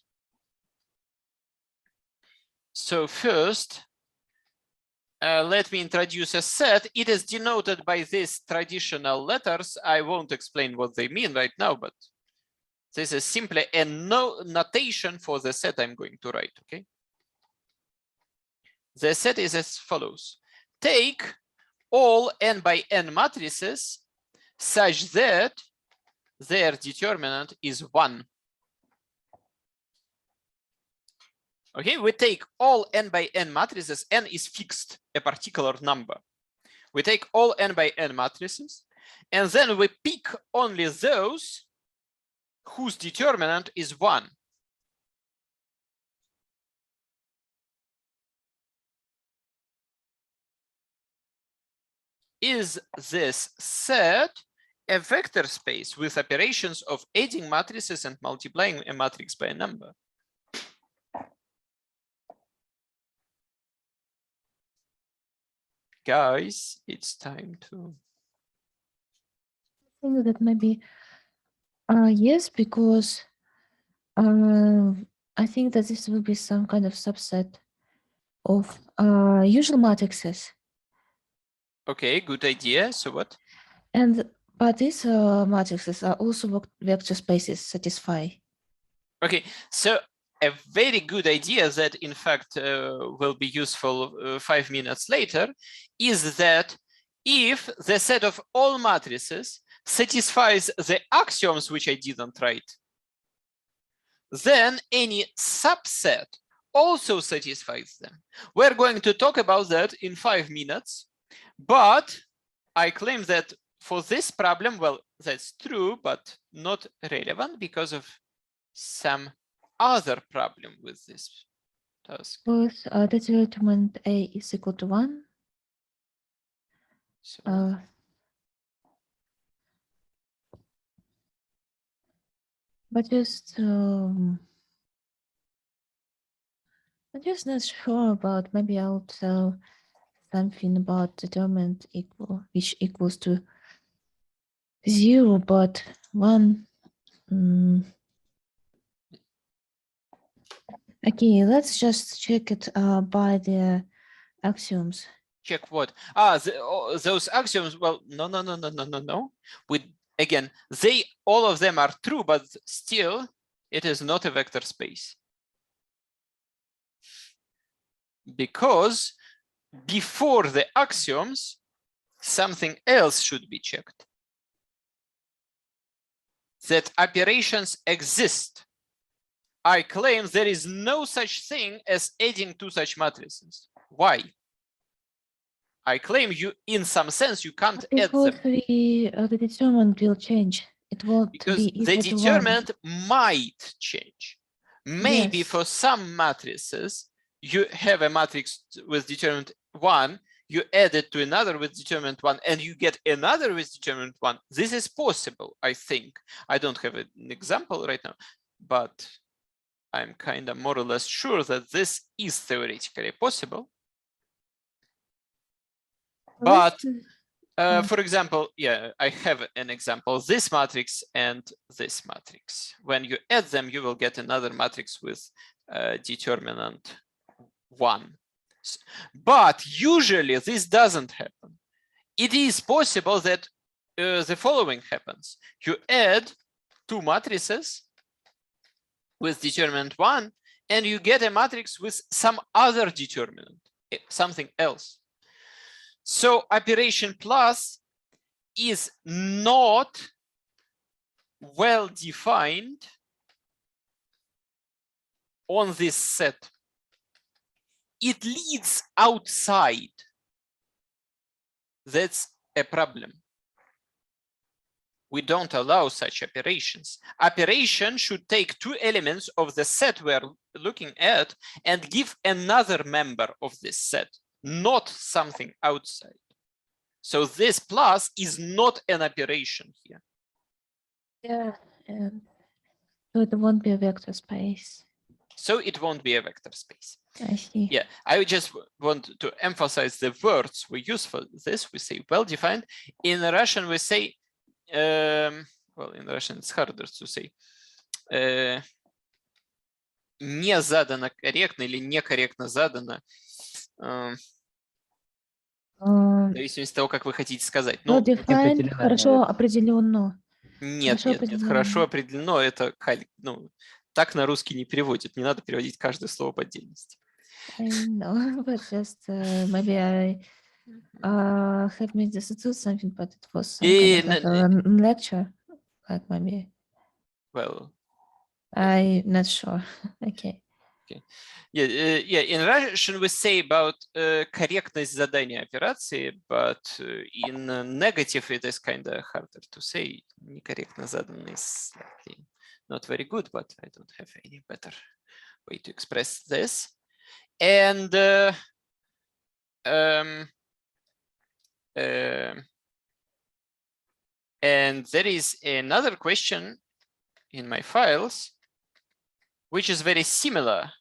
Speaker 3: So first, let me introduce a set. It is denoted by these traditional letters. I won't explain what they mean right now, but this is simply a notation for the set I'm going to write, okay? The set is as follows. Take all n by n matrices such that their determinant is 1. Okay, we take all n by n matrices, n is fixed, a particular number. We take all n by n matrices, and then we pick only those whose determinant is 1. Is this set a vector space with operations of adding matrices and multiplying a matrix by a number? Guys, it's time to.
Speaker 4: I think that maybe yes, because I think that this will be some kind of subset of usual matrices.
Speaker 3: Okay, good idea. So what?
Speaker 4: But these matrices are also vector spaces satisfy.
Speaker 3: Okay, so a very good idea that in fact will be useful 5 minutes later is that if the set of all matrices satisfies the axioms which I didn't write, then any subset also satisfies them. We're going to talk about that in 5 minutes, but I claim that for this problem, well, that's true, but not relevant because of some other problem with this task.
Speaker 4: Both determinant A is equal to 1.
Speaker 3: So,
Speaker 4: but I'm just not sure about, maybe I'll tell something about determinant equal, which equals to 0, but 1. Okay, let's just check it by the axioms.
Speaker 3: check what? Those axioms. Well, no. Again, all of them are true, but still, it is not a vector space. Because before the axioms, something else should be checked. That operations exist. I claim there is no such thing as adding two such matrices. Why? I claim you, in some sense, you can't add them.
Speaker 4: The determinant will change. It won't
Speaker 3: because
Speaker 4: be
Speaker 3: the
Speaker 4: equal to 1.
Speaker 3: determinant might change. Maybe
Speaker 4: Yes.
Speaker 3: for some matrices, you have a matrix with determinant 1, you add it to another with determinant 1, and you get another with determinant 1. This is possible, I think. I don't have an example right now, but I'm kind of more or less sure that this is theoretically possible. But For example, yeah, I have an example, this matrix and this matrix. When you add them, you will get another matrix with determinant 1. But usually this doesn't happen. It is possible that the following happens. You add two matrices with determinant 1, and you get a matrix with some other determinant, something else. So operation plus is not well defined on this set. It leads outside. That's a problem. We don't allow such operations. Operation should take two elements of the set we're looking at and give another member of this set, not something outside. So this plus is not an operation here.
Speaker 4: Yeah, so it won't be a vector space.
Speaker 3: So it won't be a vector space.
Speaker 4: I see.
Speaker 3: Yeah, I just want to emphasize the words we use for this. We say well-defined. In Russian, we say, well, in Russian, it's harder to say. Не задано корректно или некорректно задано. В зависимости от того, как вы хотите сказать.
Speaker 4: Ну, defined, хорошо определенно.
Speaker 3: Нет, хорошо определено. Это, ну, так на русский не переводит. Не надо переводить каждое слово по отдельности.
Speaker 4: I know, but just maybe I have misunderstood something, but it was some kind of like a lecture, like maybe.
Speaker 3: Well,
Speaker 4: I'm not sure. Okay.
Speaker 3: Okay. Yeah, in Russian we say about корректность задания операции, but in negative it is kind of harder to say. Некорректно заданный is slightly not very good, but I don't have any better way to express this. And there is another question in my files, which is very similar.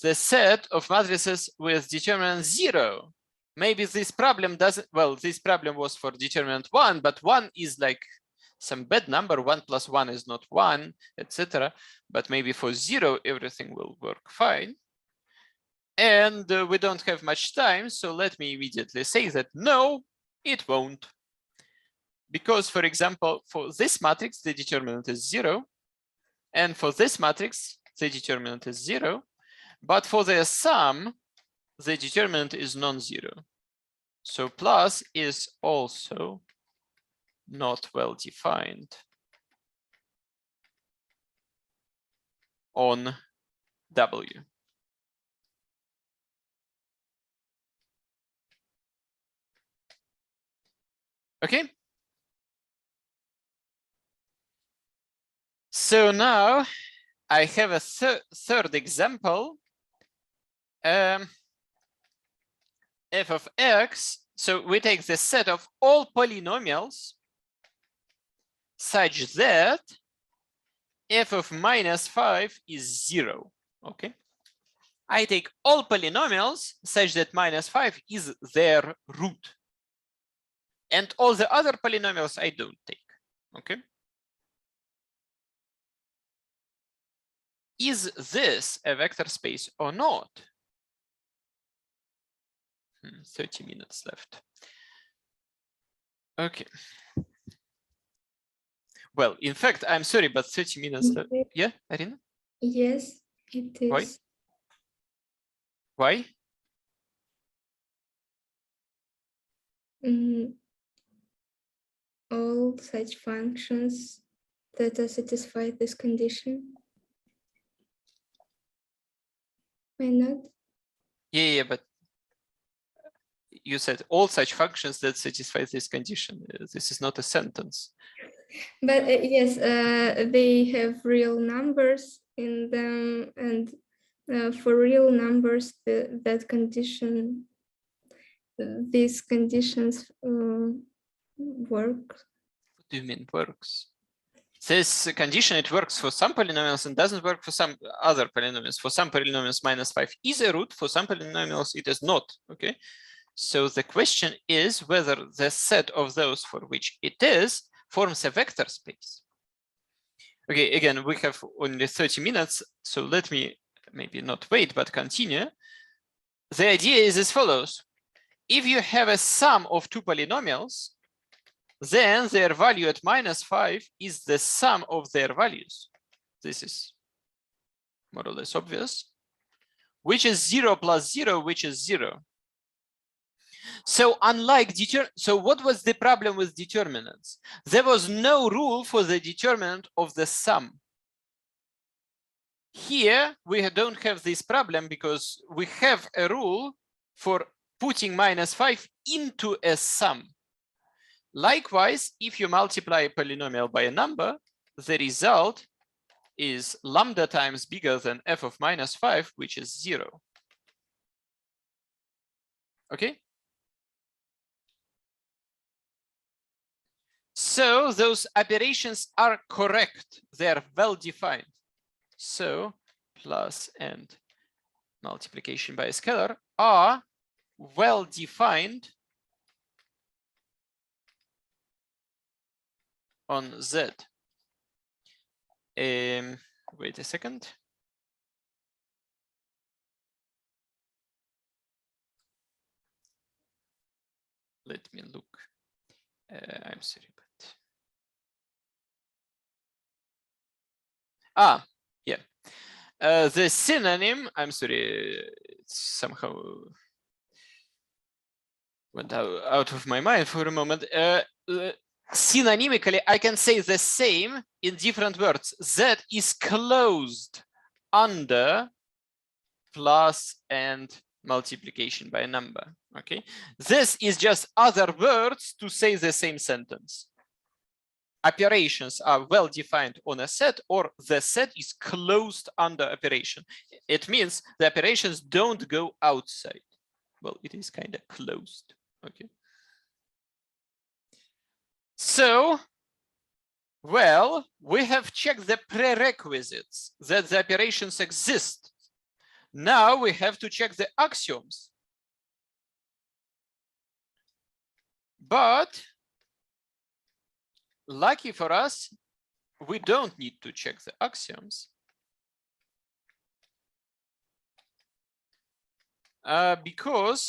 Speaker 3: The set of matrices with determinant 0. Maybe this problem doesn't, well, this problem was for determinant 1, but 1 is like some bad number, 1 plus 1 is not 1, etc. But maybe for 0, everything will work fine. And we don't have much time, so let me immediately say that no, it won't. Because, for example, for this matrix, the determinant is 0. And for this matrix, the determinant is 0. But for their sum, the determinant is non-zero. So plus is also not well defined on W. Okay. So now I have a third example. F of x. So we take the set of all polynomials such that f of minus 5 is 0. Okay. I take all polynomials such that minus 5 is their root. And all the other polynomials I don't take. Okay. Is this a vector space or not? 30 minutes left. Okay. Well, in fact, I'm sorry, but 30 minutes left. Yeah, Arina?
Speaker 2: Yes, it is.
Speaker 3: Why? Why?
Speaker 2: All such functions that satisfy this condition. Why not?
Speaker 3: Yeah, but you said all such functions that satisfy this condition. This is not a sentence.
Speaker 2: But yes, they have real numbers in them, and for real numbers, that condition, these conditions work.
Speaker 3: What do you mean works? This condition, it works for some polynomials and doesn't work for some other polynomials. For some polynomials, minus 5 is a root. For some polynomials, it is not. Okay. So the question is whether the set of those for which it is forms a vector space. Okay, again, we have only 30 minutes, so let me maybe not wait, but continue. The idea is as follows. If you have a sum of two polynomials, then their value at -5 is the sum of their values. This is more or less obvious, which is 0 plus 0, which is 0. So unlike so what was the problem with determinants? There was no rule for the determinant of the sum. Here we don't have this problem because we have a rule for putting -5 into a sum. Likewise, if you multiply a polynomial by a number, the result is lambda times bigger than f of -5, which is 0. Okay? So those operations are correct. They are well defined. So plus and multiplication by a scalar are well defined on Z. Wait a second. Let me look. I'm sorry, but yeah. The synonym, I'm sorry, somehow went out of my mind for a moment. Synonymically, I can say the same in different words. Z is closed under plus and multiplication by a number. Okay, this is just other words to say the same sentence. Operations are well defined on a set, or the set is closed under operation. It means the operations don't go outside. Well, it is kind of closed. Okay. So, well, we have checked the prerequisites that the operations exist. Now we have to check the axioms. But lucky for us, we don't need to check the axioms. Because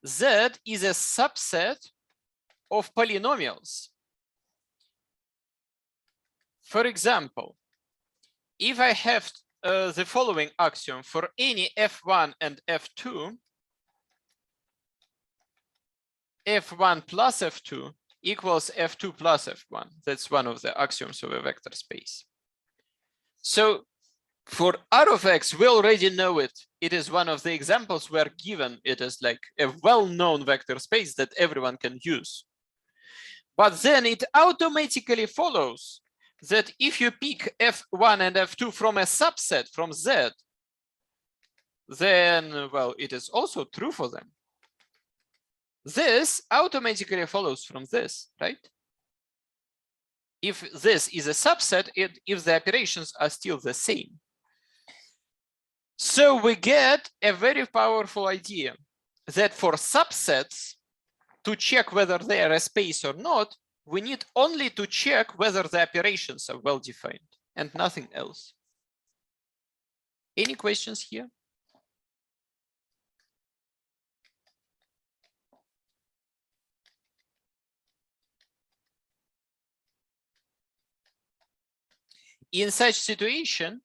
Speaker 3: Z is a subset of polynomials. For example, if I have the following axiom for any f1 and f2, f1 plus f2 equals f2 plus f1. That's one of the axioms of a vector space. So for R of x, we already know it. It is one of the examples where given it is like a well-known vector space that everyone can use. But then it automatically follows that if you pick f1 and f2 from a subset from Z, then, well, it is also true for them. This automatically follows from this, right? If this is a subset, if the operations are still the same. So we get a very powerful idea that for subsets, to check whether they are a space or not, we need only to check whether the operations are well defined and nothing else. Any questions here? In such situation,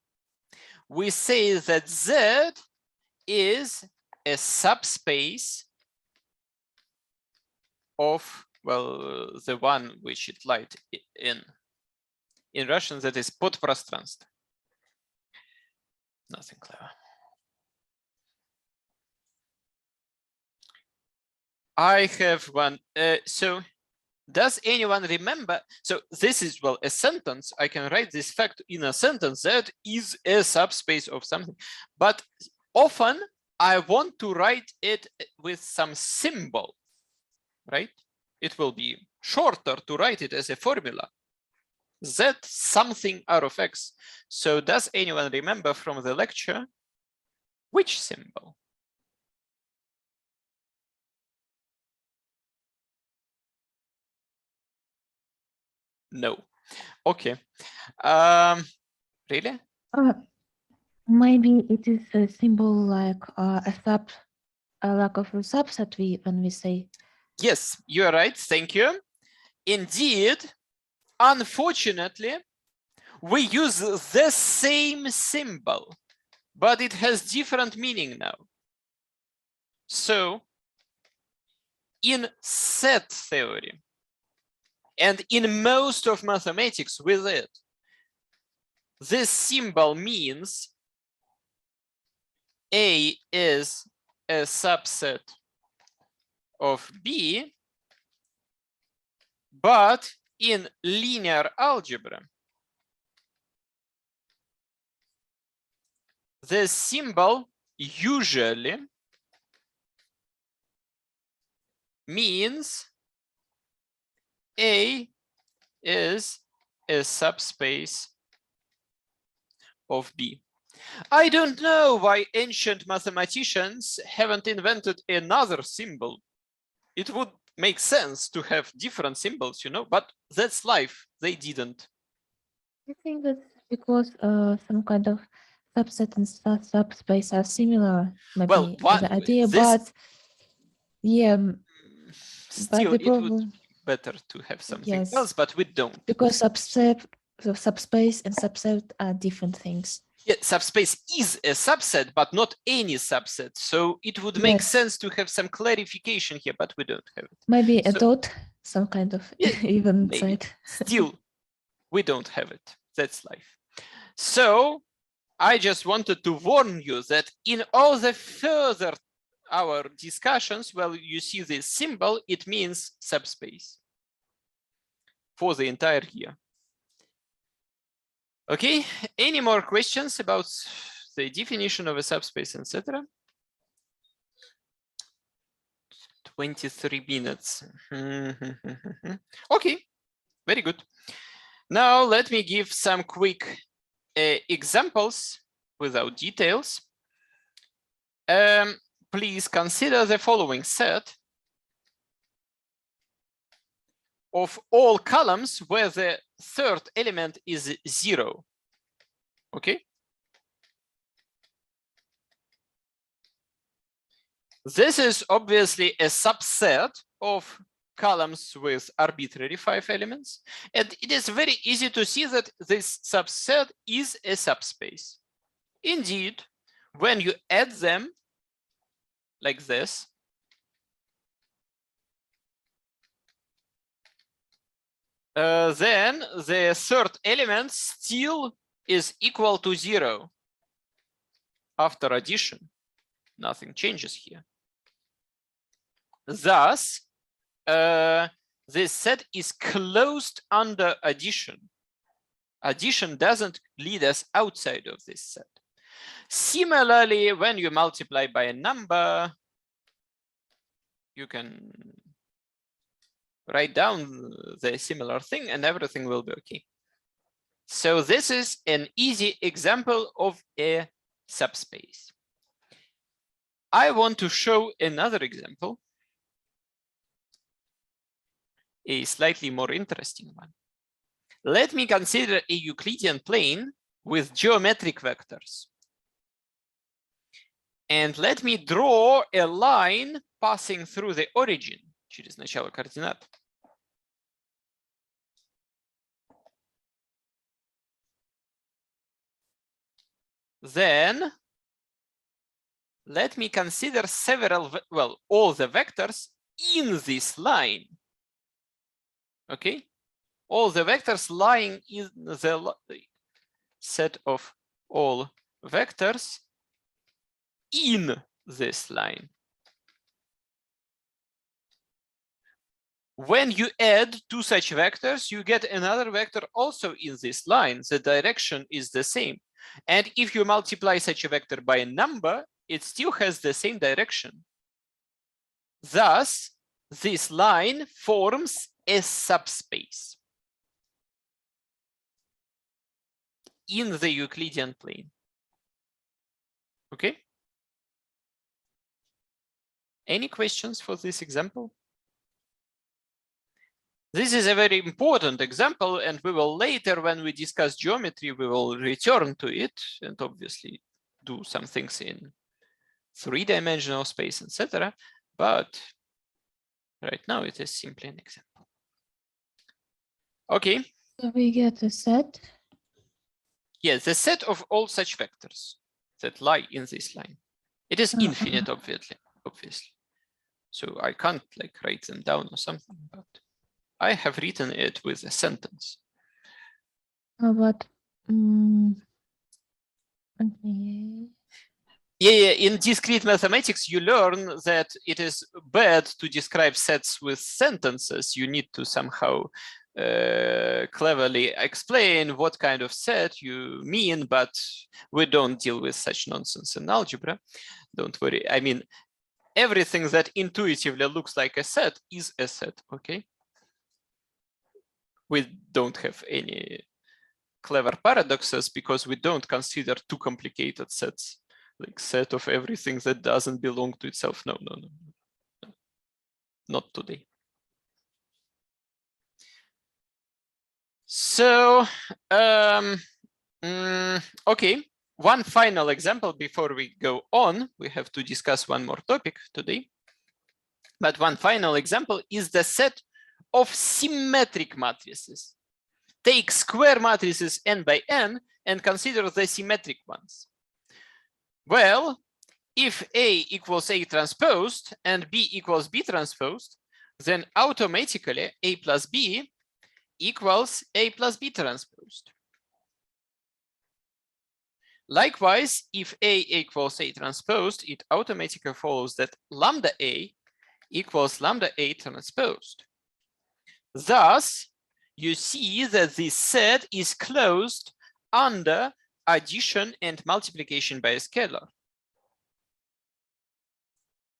Speaker 3: we say that Z is a subspace of, well, the one which it light in. In Russian, that is podprostranstvo. Nothing clever. I have one. So does anyone remember? So this is, well, a sentence. I can write this fact in a sentence. That is a subspace of something. But often I want to write it with some symbol, right? It will be shorter to write it as a formula. Z something R of x. So does anyone remember from the lecture which symbol? No. Okay. Really?
Speaker 4: Maybe it is a symbol like a lack of a subset when we say.
Speaker 3: Yes, you are right. Thank you. Indeed, unfortunately, we use the same symbol, but it has different meaning now. So in set theory and in most of mathematics with it, this symbol means A is a subset of B, but in linear algebra, the symbol usually means A is a subspace of B. I don't know why ancient mathematicians haven't invented another symbol. It would make sense to have different symbols, you know, but that's life. They didn't.
Speaker 4: I think that's because some kind of subset and subspace are similar, maybe
Speaker 3: Well,
Speaker 4: the idea, but yeah,
Speaker 3: still,
Speaker 4: but the
Speaker 3: it would
Speaker 4: problem,
Speaker 3: be better to have something
Speaker 4: yes,
Speaker 3: else, but we don't.
Speaker 4: because subspace and subset are different things.
Speaker 3: Yeah, subspace is a subset, but not any subset. So it would make
Speaker 4: Yes.
Speaker 3: sense to have some clarification here, but we don't have it.
Speaker 4: Maybe a
Speaker 3: So-
Speaker 4: dot, some kind of
Speaker 3: Yeah,
Speaker 4: even
Speaker 3: maybe.
Speaker 4: side.
Speaker 3: Still, we don't have it. That's life. So I just wanted to warn you that in all the further our discussions, well, you see this symbol, it means subspace for the entire year. Okay, any more questions about the definition of a subspace, etc.? 23 minutes. Okay, very good. Now let me give some quick examples without details. Please consider the following set of all columns where the third element is 0. Okay. This is obviously a subset of columns with arbitrary 5 elements. And it is very easy to see that this subset is a subspace. Indeed, when you add them like this, then the third element still is equal to 0 after addition. Nothing changes here. Thus, this set is closed under addition. Addition doesn't lead us outside of this set. Similarly, when you multiply by a number, you can write down the similar thing and everything will be okay. So this is an easy example of a subspace. I want to show another example, a slightly more interesting one. Let me consider a Euclidean plane with geometric vectors. And let me draw a line passing through the origin, через начало координат. Then let me consider several, well, all the vectors in this line. Okay, all the vectors lying in the set of all vectors in this line. When you add two such vectors, you get another vector also in this line. The direction is the same. And if you multiply such a vector by a number, it still has the same direction. Thus, this line forms a subspace in the Euclidean plane. Okay? Any questions for this example? This is a very important example, and we will later, when we discuss geometry, we will return to it and obviously do some things in three-dimensional space, etc. But right now it is simply an example. Okay.
Speaker 4: So we get a set.
Speaker 3: Yes, the set of all such vectors that lie in this line. It is infinite, obviously. So I can't like write them down or something, but I have written it with a sentence.
Speaker 4: But okay.
Speaker 3: Yeah, in discrete mathematics, you learn that it is bad to describe sets with sentences. You need to somehow cleverly explain what kind of set you mean, but we don't deal with such nonsense in algebra. Don't worry. I mean, everything that intuitively looks like a set is a set, okay? We don't have any clever paradoxes because we don't consider too complicated sets, like set of everything that doesn't belong to itself. No. Not today. So, okay, one final example before we go on. We have to discuss one more topic today. But one final example is the set of symmetric matrices. Take square matrices n by n and consider the symmetric ones. Well, if A equals A transposed and B equals B transposed, then automatically A plus B equals A plus B transposed. Likewise, if A equals A transposed, it automatically follows that lambda A equals lambda A transposed. Thus, you see that this set is closed under addition and multiplication by a scalar.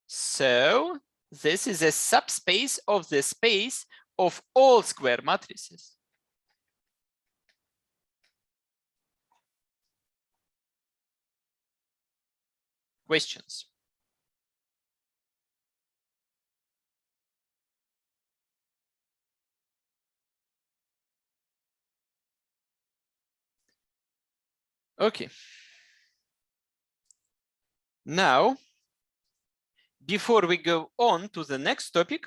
Speaker 3: So this is a subspace of the space of all square matrices. Questions? Okay. Now, before we go on to the next topic,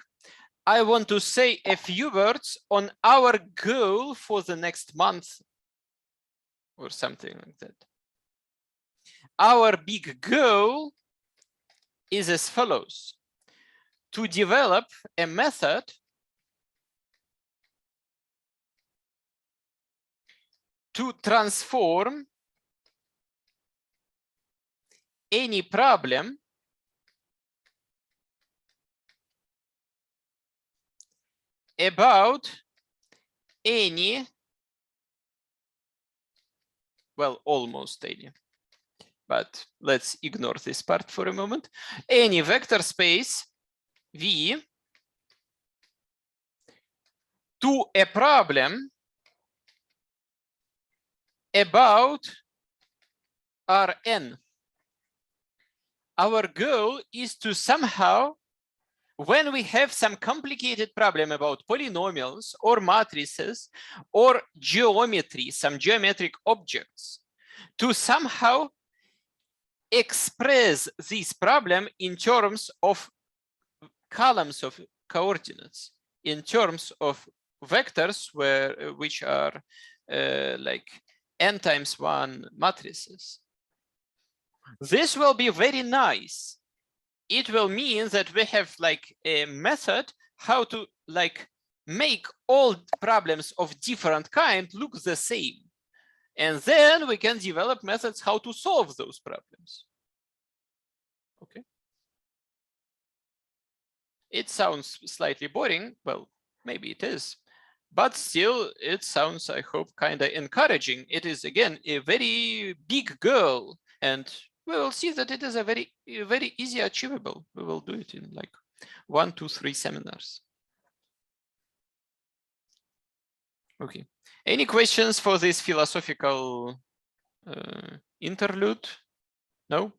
Speaker 3: I want to say a few words on our goal for the next month or something like that. Our big goal is as follows: to develop a method to transform any problem about any, well, almost any, but let's ignore this part for a moment, any vector space V to a problem about Rn. Our goal is to somehow, when we have some complicated problem about polynomials or matrices or geometry, some geometric objects, to somehow express this problem in terms of columns of coordinates, in terms of vectors which are like n times 1 matrices. This will be very nice. It will mean that we have like a method how to like make all problems of different kind look the same. And then we can develop methods how to solve those problems. Okay. It sounds slightly boring. Well, maybe it is, but still it sounds, I hope, kind of encouraging. It is, again, a very big goal, and we will see that it is a very easy achievable. We will do it in like 1, 2, 3 seminars. Okay. Any questions for this philosophical interlude? No?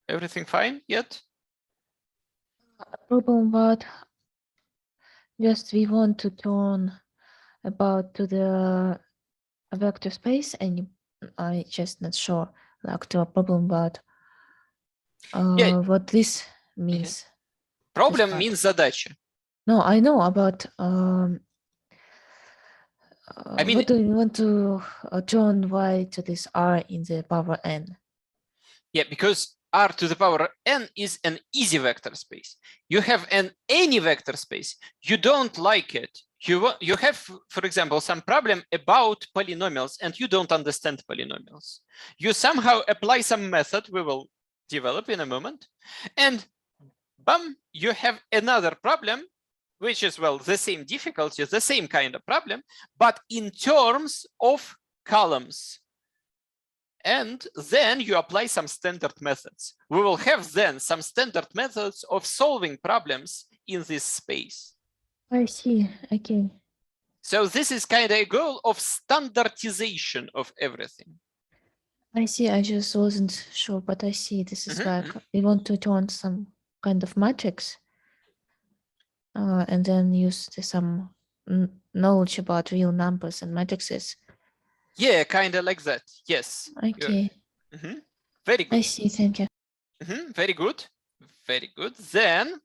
Speaker 3: Everything fine yet?
Speaker 4: Problem, but Just we want to turn about to the vector space, and I just not sure like to a problem about what this means.
Speaker 3: Problem
Speaker 4: part.
Speaker 3: means задача.
Speaker 4: No, I know about
Speaker 3: I mean,
Speaker 4: what do you want to turn y to this r in the power n?
Speaker 3: yeah, because r to the power n is an easy vector space. You have any vector space. You don't like it. You have, for example, some problem about polynomials and you don't understand polynomials. You somehow apply some method we will develop in a moment, and bam, you have another problem, which is, well, the same difficulty, the same kind of problem, but in terms of columns. And then you apply some standard methods. We will have then some standard methods of solving problems in this space.
Speaker 4: I see. Okay.
Speaker 3: So this is kind of a goal of standardization of everything.
Speaker 4: I see. I just wasn't sure, but I see. This is like we want to turn some kind of matrix, and then use some knowledge about real numbers and matrices.
Speaker 3: Yeah, kind of like that. Yes.
Speaker 4: Okay.
Speaker 3: Very good.
Speaker 4: I see. Thank you.
Speaker 3: Very good. Very good. Then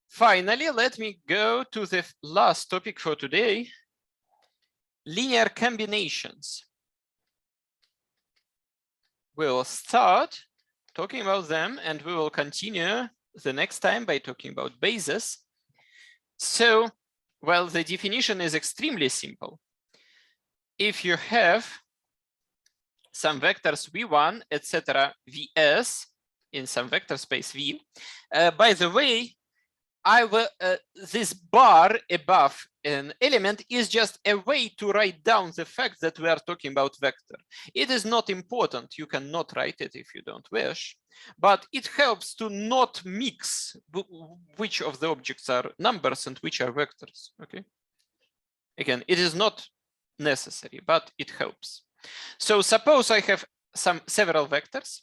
Speaker 3: finally, let me go to the last topic for today. Linear combinations. We will start talking about them and we will continue the next time by talking about bases. So, well, the definition is extremely simple. If you have some vectors v1, etc., vs in some vector space v, by the way, this bar above an element is just a way to write down the fact that we are talking about vector. It is not important. You cannot write it if you don't wish, but it helps to not mix which of the objects are numbers and which are vectors. Okay. Again, it is not necessary, but it helps. So suppose I have several vectors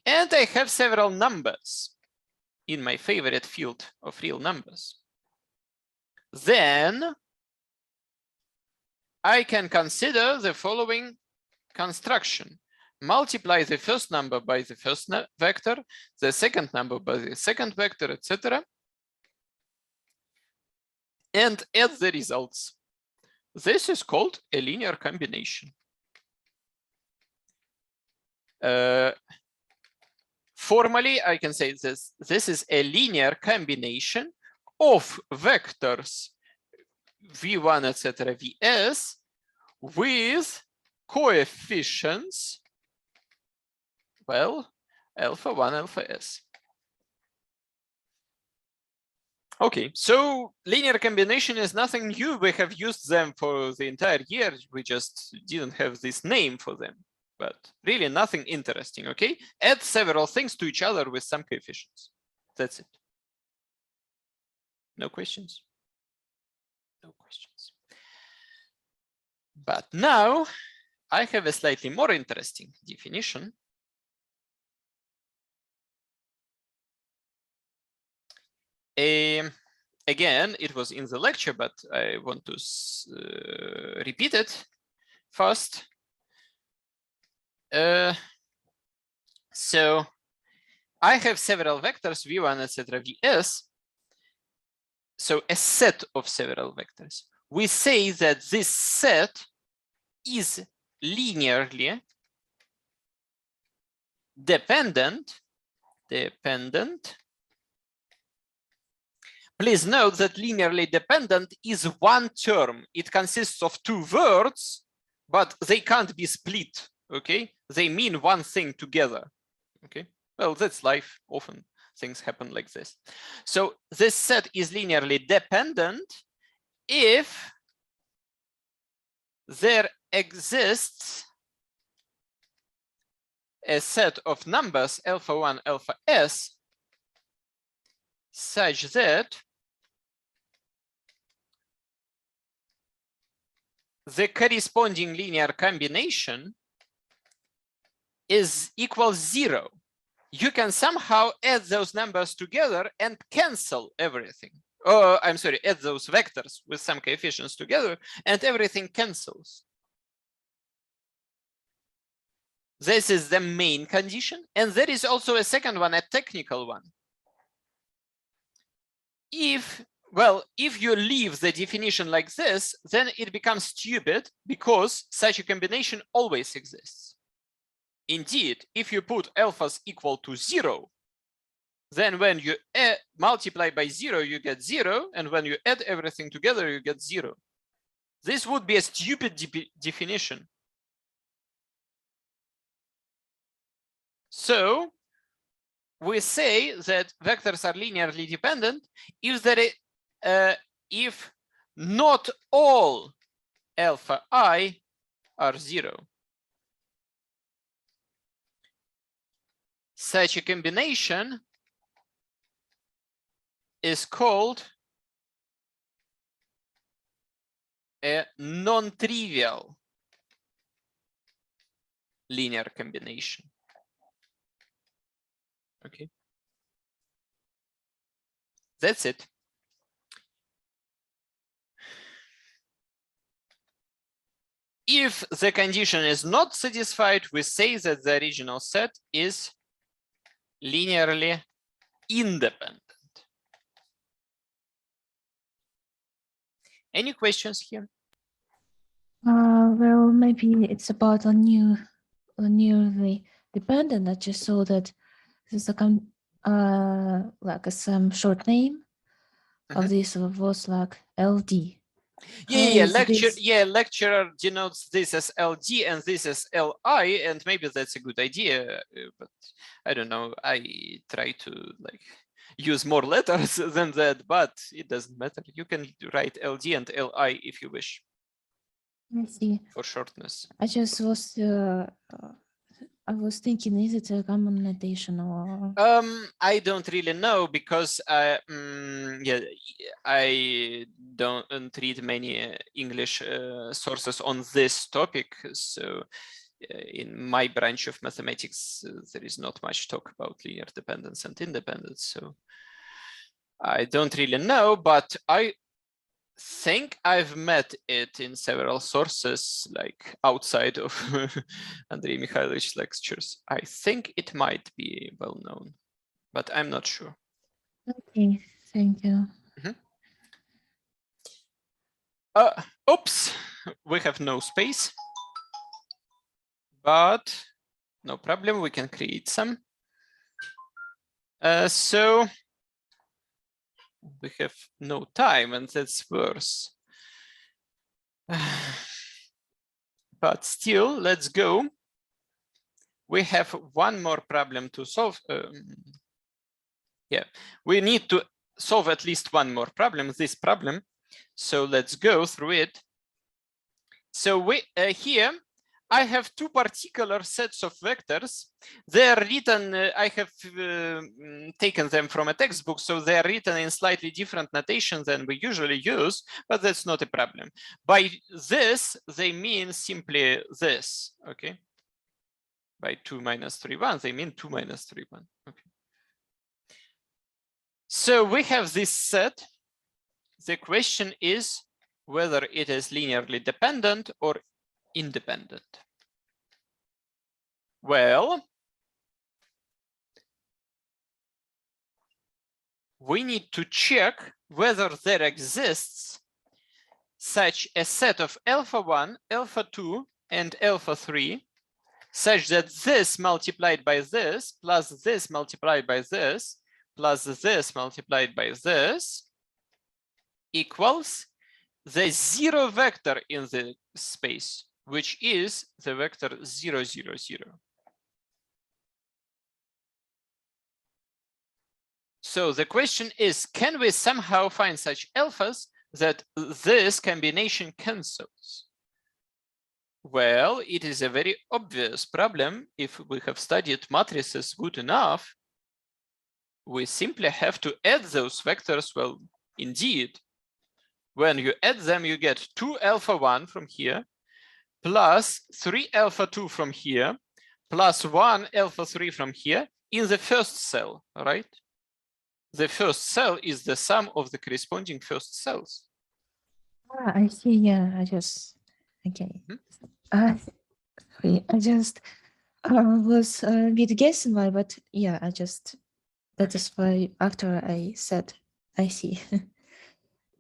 Speaker 3: and I have several numbers in my favorite field of real numbers. Then I can consider the following construction. Multiply the first number by the first vector, the second number by the second vector, etc. and add the results. This is called a linear combination. Formally, I can say this is a linear combination of vectors v1, etc., vs with coefficients, well, alpha 1, alpha s. Okay, so linear combination is nothing new. We have used them for the entire year. We just didn't have this name for them, but really nothing interesting, okay? Add several things to each other with some coefficients. That's it. No questions? No questions. But now I have a slightly more interesting definition. Again, it was in the lecture, but I want to repeat it first. So I have several vectors, v1, etc., vs. So a set of several vectors. We say that this set is linearly dependent. Please note that linearly dependent is one term. It consists of two words, but they can't be split, okay? They mean one thing together, okay? Well, that's life. Often things happen like this. So this set is linearly dependent if there exists a set of numbers alpha 1, alpha s such that the corresponding linear combination is equals 0. You can somehow add those numbers together and cancel everything. Oh, I'm sorry, add those vectors with some coefficients together, and everything cancels. This is the main condition. And there is also a second one, a technical one. If you leave the definition like this, then it becomes stupid because such a combination always exists. Indeed, if you put alphas equal to 0, then when you multiply by 0, you get 0. And when you add everything together, you get 0. This would be a stupid definition. So we say that vectors are linearly dependent if not all alpha I are 0. Such a combination is called a non-trivial linear combination. Okay. That's it. If the condition is not satisfied, we say that the original set is linearly independent. Any questions here?
Speaker 4: Well, maybe it's about linearly dependent. I just saw that there's like some short name of this was like LD.
Speaker 3: Lecturer denotes this as LD and this as LI, and maybe that's a good idea, but I don't know. I try to like use more letters than that, but it doesn't matter. You can write LD and LI if you wish.
Speaker 4: I see.
Speaker 3: For shortness.
Speaker 4: I just was I was thinking, is it a common notation or?
Speaker 3: I don't really know because I don't read many English sources on this topic. So in my branch of mathematics, there is not much talk about linear dependence and independence. So I don't really know, but I think I've met it in several sources, like outside of Andrei Mikhailovich lectures. I think it might be well known, but I'm not sure.
Speaker 4: Okay, thank you.
Speaker 3: Oops, we have no space, but no problem, we can create some. So we have no time, and that's worse. But still, let's go. We have one more problem to solve. We need to solve at least one more problem, this problem. So let's go through it. So we here, I have two particular sets of vectors. They are written, I have taken them from a textbook, so they are written in slightly different notation than we usually use, but that's not a problem. By this, they mean simply this, okay? By 2 minus 3, 1, they mean 2 minus 3, 1, okay? So we have this set. The question is whether it is linearly dependent or independent. Well, we need to check whether there exists such a set of alpha 1, alpha 2, and alpha 3, such that this multiplied by this, plus this multiplied by this, plus this multiplied by this, equals the 0 vector in the space, which is the vector 0, 0, 0. So the question is, can we somehow find such alphas that this combination cancels? Well, it is a very obvious problem. If we have studied matrices good enough, we simply have to add those vectors. Well, indeed, when you add them, you get 2 alpha 1 from here, plus 3 alpha 2 from here, plus 1 alpha 3 from here in the first cell, right? the first cell is the sum of the corresponding first cells.
Speaker 4: Ah, I see. Yeah, I just okay. Sorry, I just was a bit guessing why, but yeah, I just that is why after I said I see.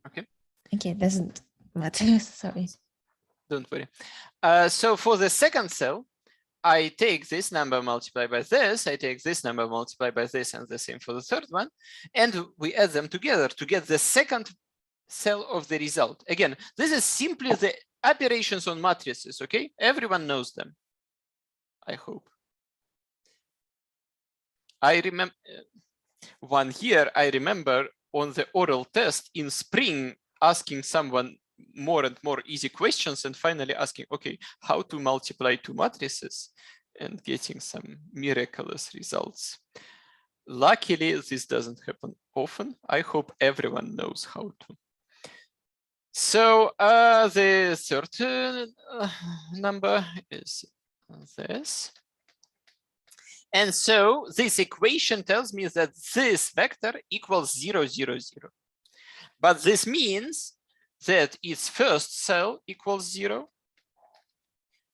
Speaker 3: Okay.
Speaker 4: Okay, doesn't matter. Sorry.
Speaker 3: Don't worry. So for the second cell, I take this number multiplied by this, I take this number multiplied by this, and the same for the third one, and we add them together to get the second cell of the result. Again, this is simply the operations on matrices, okay? Everyone knows them, I hope. I remember one year, I remember on the oral test in spring, asking someone more and more easy questions and finally asking, okay, how to multiply two matrices and getting some miraculous results. Luckily, this doesn't happen often. I hope everyone knows how to. So the third number is this. And so this equation tells me that this vector equals 0, 0, 0. But this means that its first cell equals 0,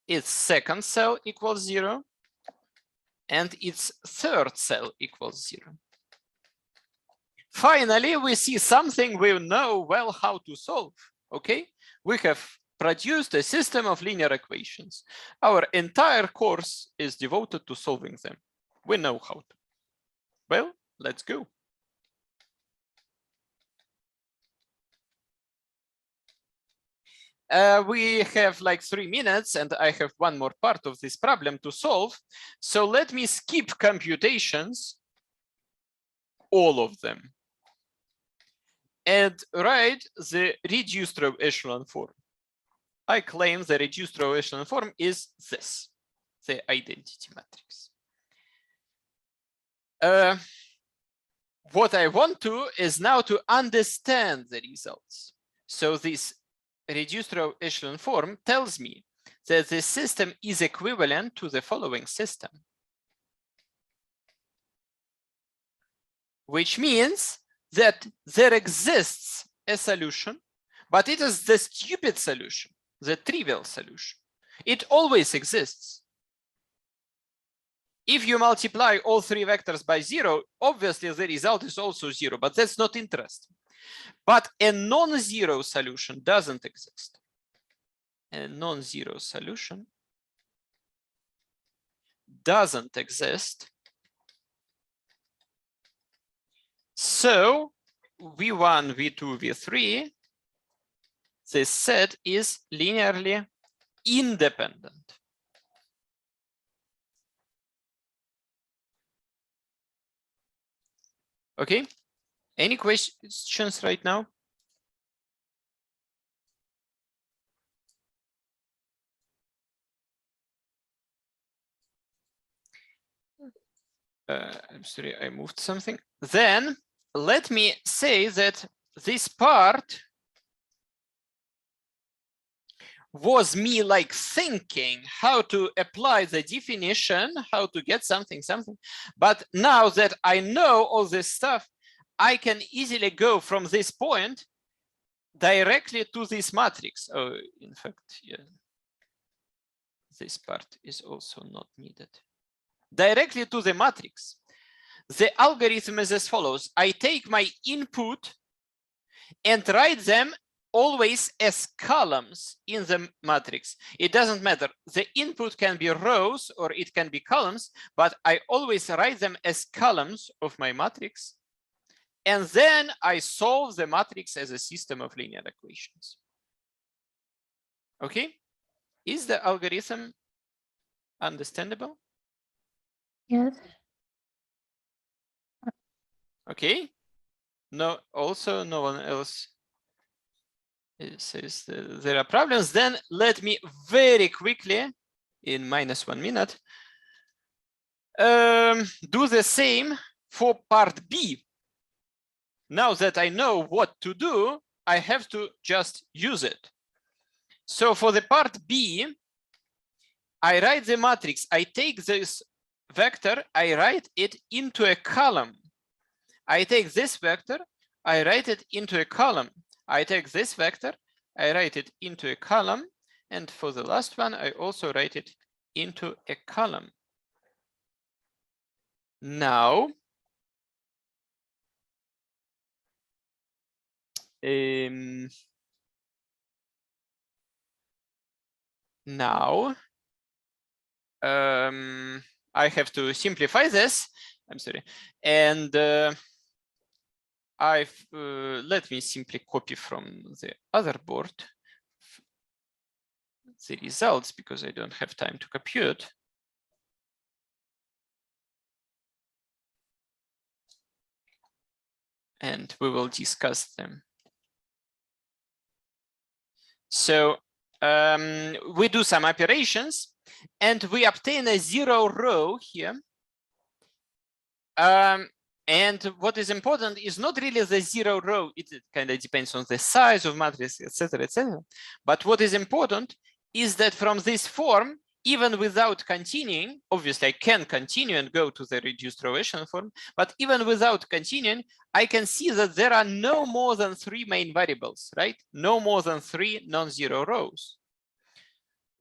Speaker 3: its second cell equals 0, and its third cell equals 0. Finally, we see something we know well how to solve, okay? We have produced a system of linear equations. Our entire course is devoted to solving them. We know how to. Well, let's go. We have like 3 minutes and I have one more part of this problem to solve. So let me skip computations, all of them, and write the reduced row echelon form. I claim the reduced row echelon form is this, the identity matrix. What I want to is now to understand the results. So this reduced row echelon form tells me that the system is equivalent to the following system, which means that there exists a solution, but it is the stupid solution, the trivial solution. It always exists. If you multiply all 3 vectors by 0, obviously the result is also 0, but that's not interesting. But a non-zero solution doesn't exist. A non-zero solution doesn't exist. So V1, V2, V3, this set is linearly independent. Okay, any questions right now? I'm sorry, I moved something. Then let me say that this part was me like thinking how to apply the definition, how to get something. But now that I know all this stuff, I can easily go from this point directly to this matrix. Oh, in fact, yeah, this part is also not needed. Directly to the matrix. The algorithm is as follows. I take my input and write them always as columns in the matrix. It doesn't matter. The input can be rows or it can be columns, but I always write them as columns of my matrix. And then I solve the matrix as a system of linear equations. Okay? Is the algorithm understandable?
Speaker 4: Yes.
Speaker 3: Okay. No, also no one else says there are problems. Then let me very quickly, in -1 minute, do the same for part B. Now that I know what to do, I have to just use it. So for the part B, I write the matrix. I take this vector, I write it into a column. I take this vector, I write it into a column. I take this vector, I write it into a column. And for the last one, I also write it into a column. Now, I have to simplify this. I'm sorry. And let me simply copy from the other board the results because I don't have time to compute. And we will discuss them. So we do some operations and we obtain a 0 row here. And what is important is not really the 0 row. It kind of depends on the size of matrix, etc., etc. But what is important is that from this form, even without continuing, obviously I can continue and go to the reduced row echelon form, but even without continuing, I can see that there are no more than 3 main variables, right? No more than 3 non-zero rows.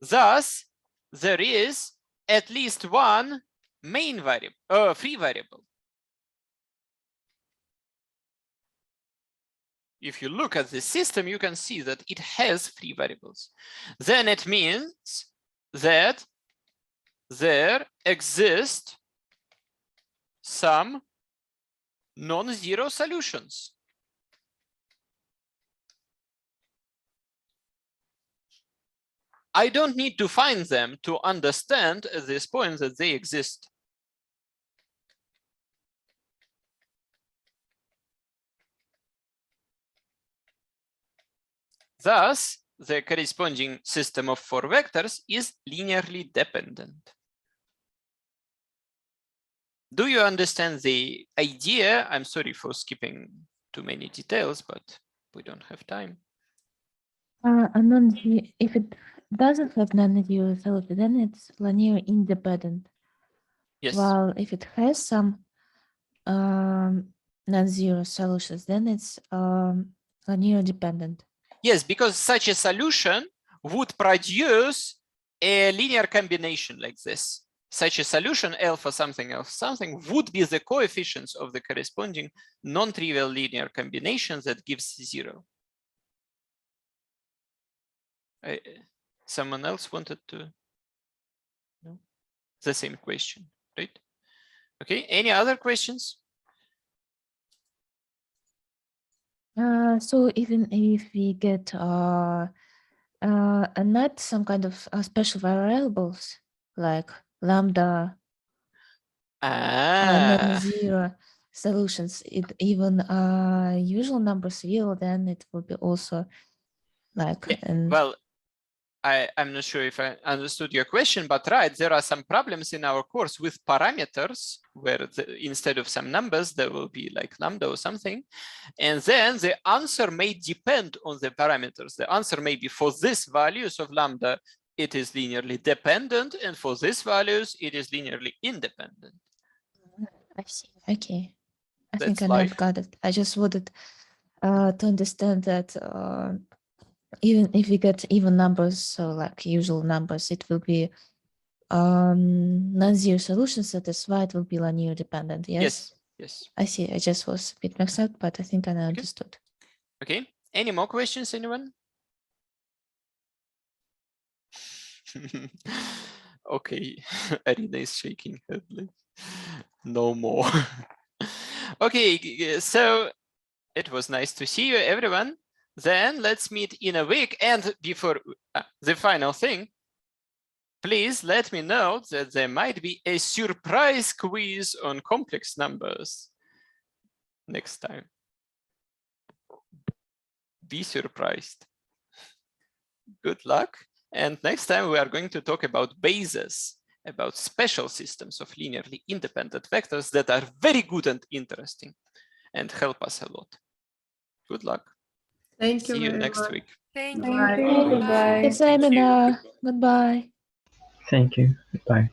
Speaker 3: Thus, there is at least one main variable, free variable. If you look at the system, you can see that it has 3 variables. Then it means that there exist some non-zero solutions. I don't need to find them to understand at this point that they exist. Thus, the corresponding system of 4 vectors is linearly dependent. Do you understand the idea? I'm sorry for skipping too many details, but we don't have time.
Speaker 4: If it doesn't have non-zero solution, then it's linear independent.
Speaker 3: Yes.
Speaker 4: While if it has some non-zero solutions, then it's linear dependent.
Speaker 3: Yes, because such a solution would produce a linear combination like this. Such a solution, alpha something would be the coefficients of the corresponding non-trivial linear combination that gives 0. Someone else wanted to know the same question, right? Okay, any other questions?
Speaker 4: So even if we get not some kind of special variables like lambda, non-zero solutions, even usual numbers will, then it will be also like.
Speaker 3: Yeah, well, I'm not sure if I understood your question, but right, there are some problems in our course with parameters where instead of some numbers, there will be like lambda or something. And then the answer may depend on the parameters. The answer may be for these values of lambda, it is linearly dependent. And for these values, it is linearly independent.
Speaker 4: I see. Okay. I think
Speaker 3: That's
Speaker 4: I
Speaker 3: life.
Speaker 4: got it. I just wanted to understand that even if we get even numbers, so like usual numbers, it will be non-zero solutions. So that's why it will be linear dependent. Yes.
Speaker 3: Yes.
Speaker 4: I see. I just was a bit mixed up, but I think I understood.
Speaker 3: Okay. Any more questions, anyone? Okay. Arina is shaking her head. No more. Okay, so it was nice to see you, everyone. Then let's meet in a week. And before the final thing, please let me know that there might be a surprise quiz on complex numbers next time. Be surprised. Good luck. And next time we are going to talk about bases, about special systems of linearly independent vectors that are very good and interesting and help us a lot. Good luck.
Speaker 5: Thank you.
Speaker 3: See you next week.
Speaker 2: Thank
Speaker 5: Bye.
Speaker 2: you.
Speaker 4: Goodbye. Goodbye.
Speaker 1: Thank you. Goodbye.